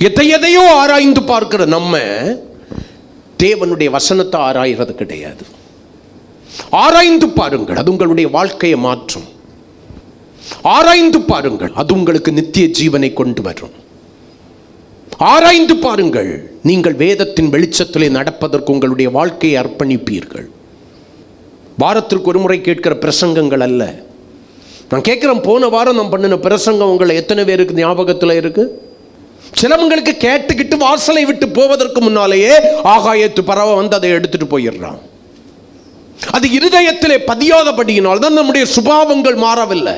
Speaker 1: எதையோ ஆராய்ந்து பார்க்கிற நம்ம தேவனுடைய வசனத்தை ஆராய்கிறது கிடையாது. ஆராய்ந்து பாருங்கள், அது உங்களுடைய வாழ்க்கையை மாற்றும். ஆராய்ந்து பாருங்கள், அது உங்களுக்கு நித்திய ஜீவனை கொண்டு வரும். ஆராய்ந்து பாருங்கள், நீங்கள் வேதத்தின் வெளிச்சத்திலே நடப்பதற்கு உங்களுடைய வாழ்க்கையை அர்ப்பணிப்பீர்கள். வாரத்திற்கு ஒரு முறை கேட்கிற பிரசங்கங்கள் அல்ல. நான் கேட்கிறேன், போன வாரம் நான் பண்ணின பிரசங்கம் உங்களை எத்தனை பேருக்கு ஞாபகத்தில் இருக்கு? சிலவங்களுக்கு கேட்டுக்கிட்டு வாசலை விட்டு போவதற்கு முன்னாலேயே ஆகாயத்து பறவை வந்து அதை எடுத்துட்டு போயிடுறான். அது இருதயத்திலே பதியாதபடியினால் தான் நம்முடைய சுபாவங்கள் மாறவில்லை.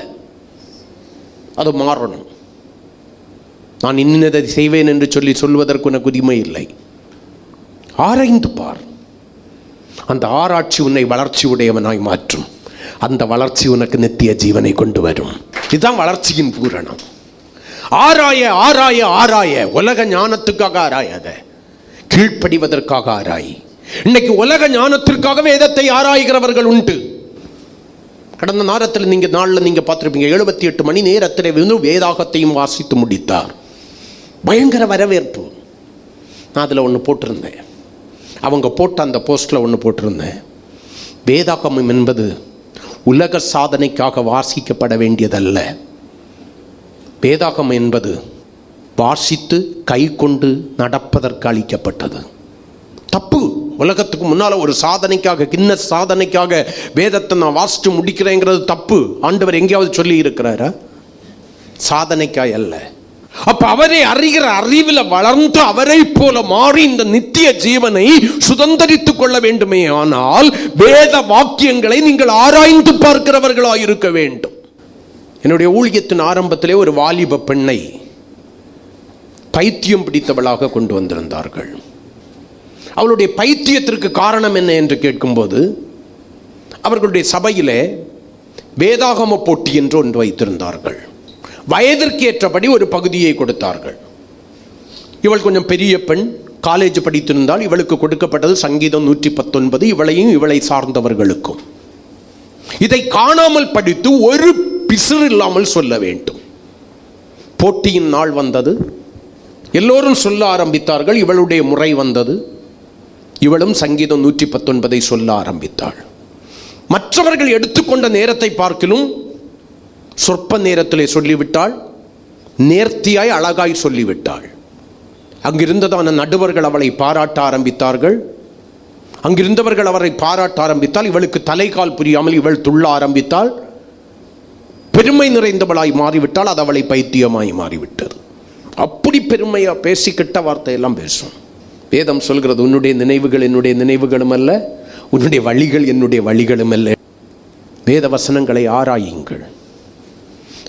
Speaker 1: அது மாறணும். நான் இன்னதை செய்வேன் என்று சொல்வதற்கு உனக்கு உரிமை இல்லை. ஆராய்ந்து பார். அந்த ஆராய்ச்சி உன்னை வளர்ச்சி உடையவனாய் மாற்றும். அந்த வளர்ச்சி உனக்கு நித்திய ஜீவனை கொண்டு வரும். இதுதான் வளர்ச்சியின் பூரணம். ஆராய ஆராய ஆராய. உலக ஞானத்துக்காக ஆராயாத, கீழ்ப்படிவதற்காக ஆராய். இன்னைக்கு உலக ஞானத்திற்காக வேதத்தை ஆராய்கிறவர்கள் உண்டு. கடந்த நாளில் நீங்க பார்த்திருப்பீங்க, 78 மணி நேரத்தில் வேதாகத்தையும் வாசித்து முடித்தார். பயங்கர வரவேற்பு. நான் அதில் ஒன்று போட்டிருந்தேன், அவங்க போட்ட அந்த போஸ்டில் ஒன்று போட்டிருந்தேன். வேதாகமம் என்பது உலக சாதனைக்காக வாசிக்கப்பட வேண்டியதல்ல. வேதாகமம் என்பது வாசித்து கை கொண்டு நடப்பதற்கு அளிக்கப்பட்டது. தப்பு. உலகத்துக்கு முன்னால் ஒரு சாதனைக்காக, கின்னஸ் சாதனைக்காக வேதத்தை நான் வாசித்து முடிக்கிறேங்கிறது தப்பு. ஆண்டவர் எங்கேயாவது சொல்லி இருக்கிறாரா? சாதனைக்காய் அல்ல. அப்ப அவரை அறிகிற அறிவில் வளர்ந்து அவரை போல மாறி இந்த நித்திய ஜீவனை சுதந்தரித்துக் கொள்ள வேண்டுமே. ஆனால் வேத வாக்கியங்களை நீங்கள் ஆராய்ந்து பார்க்கிறவர்களாக இருக்க வேண்டும். என்னுடைய ஊழியத்தின் ஆரம்பத்திலே ஒரு வாலிப பெண்ணை பைத்தியம் பிடித்தவளாக கொண்டு வந்திருந்தார்கள். அவளுடைய பைத்தியத்திற்கு காரணம் என்ன என்று கேட்கும்போது, அவர்களுடைய சபையிலே வேதாகம போட்டி என்று ஒன்று வைத்திருந்தார்கள். வயதிற்கு ஏற்றபடி ஒரு பகுதியை கொடுத்தார்கள். இவள் கொஞ்சம் பெரிய பெண், காலேஜ் படித்திருந்தால் இவளுக்கு கொடுக்கப்பட்டது சங்கீதம் 119, இவளையும் இவளை சார்ந்தவர்களுக்கும். இதை காணாமல் படித்து ஒரு பிசிறு இல்லாமல் சொல்ல வேண்டும். போட்டியின் நாள் வந்தது. எல்லோரும் சொல்ல ஆரம்பித்தார்கள். இவளுடைய முறை வந்தது. இவளும் சங்கீதம் 119 சொல்ல ஆரம்பித்தாள். மற்றவர்கள் எடுத்துக்கொண்ட நேரத்தை பார்க்கிலும் சொற்ப நேரத்திலே சொல்லிவிட்டாள். நேர்த்தியாய் அழகாய் சொல்லிவிட்டாள். அங்கிருந்ததான நடுவர்கள் அவளை பாராட்ட ஆரம்பித்தார்கள். அங்கிருந்தவர்கள் அவரை பாராட்ட ஆரம்பித்தால் இவளுக்கு தலைகால் புரியாமல் இவள் துள்ள ஆரம்பித்தாள். பெருமை நிறைந்தவளாய் மாறிவிட்டால் அது அவளை பைத்தியமாய் மாறிவிட்டது. அப்படி பெருமையா பேசி கெட்ட வார்த்தையெல்லாம் பேசும். வேதம் சொல்கிறது, உன்னுடைய நினைவுகள் என்னுடைய நினைவுகளும் அல்ல, உன்னுடைய வழிகள் என்னுடைய வழிகளும் அல்ல. வேத வசனங்களை ஆராயுங்கள்,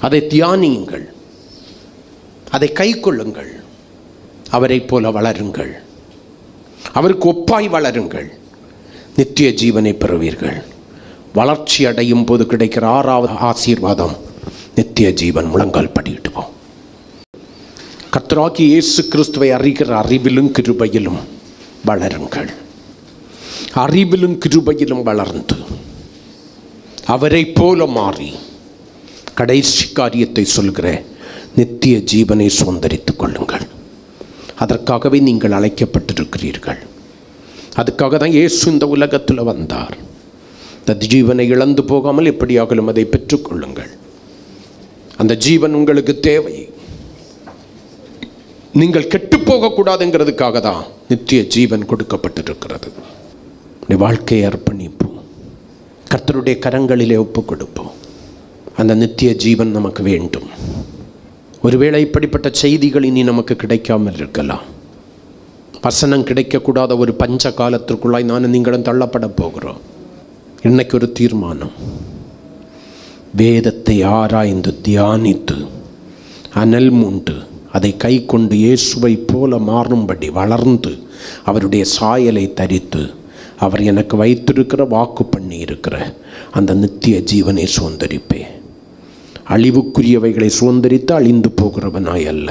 Speaker 1: அதை தியானியுங்கள், அதை கை கொள்ளுங்கள். அவரை போல வளருங்கள், அவருக்கு ஒப்பாய் வளருங்கள், நித்திய ஜீவனை பெறுவீர்கள். வளர்ச்சி அடையும் போது கிடைக்கிற 6வது ஆசீர்வாதம் நித்திய ஜீவன். முழங்கால் படியிடுவோம். கர்த்தராகிய இயேசு கிறிஸ்துவை அறிகிற அறிவிலும் கிருபையிலும் வளருங்கள். அறிவிலும் கிருபையிலும் வளர்ந்து அவரை போல மாறி கடைசி காரியத்தை சொல்கிற நித்திய ஜீவனை சுதந்தரித்துக் கொள்ளுங்கள். அதற்காகவே நீங்கள் அழைக்கப்பட்டிருக்கிறீர்கள். அதுக்காக தான் இயேசு இந்த உலகத்தில் வந்தார். அந்த ஜீவனை இழந்து போகாமல் எப்படியாகலும் அதை பெற்றுக்கொள்ளுங்கள். அந்த ஜீவன் உங்களுக்கு தேவை. நீங்கள் கெட்டு போகக்கூடாதுங்கிறதுக்காக தான் நித்திய ஜீவன் கொடுக்கப்பட்டிருக்கிறது. வாழ்க்கையை அர்ப்பணிப்போம். கர்த்தருடைய கரங்களிலே ஒப்பு கொடுப்போம். அந்த நித்திய ஜீவன் நமக்கு வேண்டும். ஒருவேளை இப்படிப்பட்ட செய்திகள் இனி நமக்கு கிடைக்காமல் இருக்கலாம். வசனம் கிடைக்கக்கூடாத ஒரு பஞ்ச காலத்திற்குள்ளாய் நானும் நீங்களும் தள்ளப்பட போகிறோம். இன்னைக்கு ஒரு தீர்மானம். வேதத்தை ஆராய்ந்து தியானித்து அனல் மூண்டு அதை கை கொண்டு இயேசுவை போல மாறும்படி வளர்ந்து அவருடைய சாயலை தரித்து அவர் எனக்கு வைத்திருக்கிற வாக்கு பண்ணி இருக்கிற அந்த நித்திய ஜீவனை சுதந்தரிப்பே. அழிவுக்குரியவைகளை சுதந்தரித்து அழிந்து போகிறவனாய் அல்ல,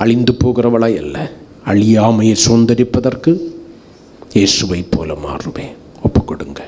Speaker 1: அழிந்து போகிறவளாய் அல்ல, அழியாமையை சுதந்தரிப்பதற்கு இயேசுவை போல மாறுவேன். ஒப்புக்கொடுங்க.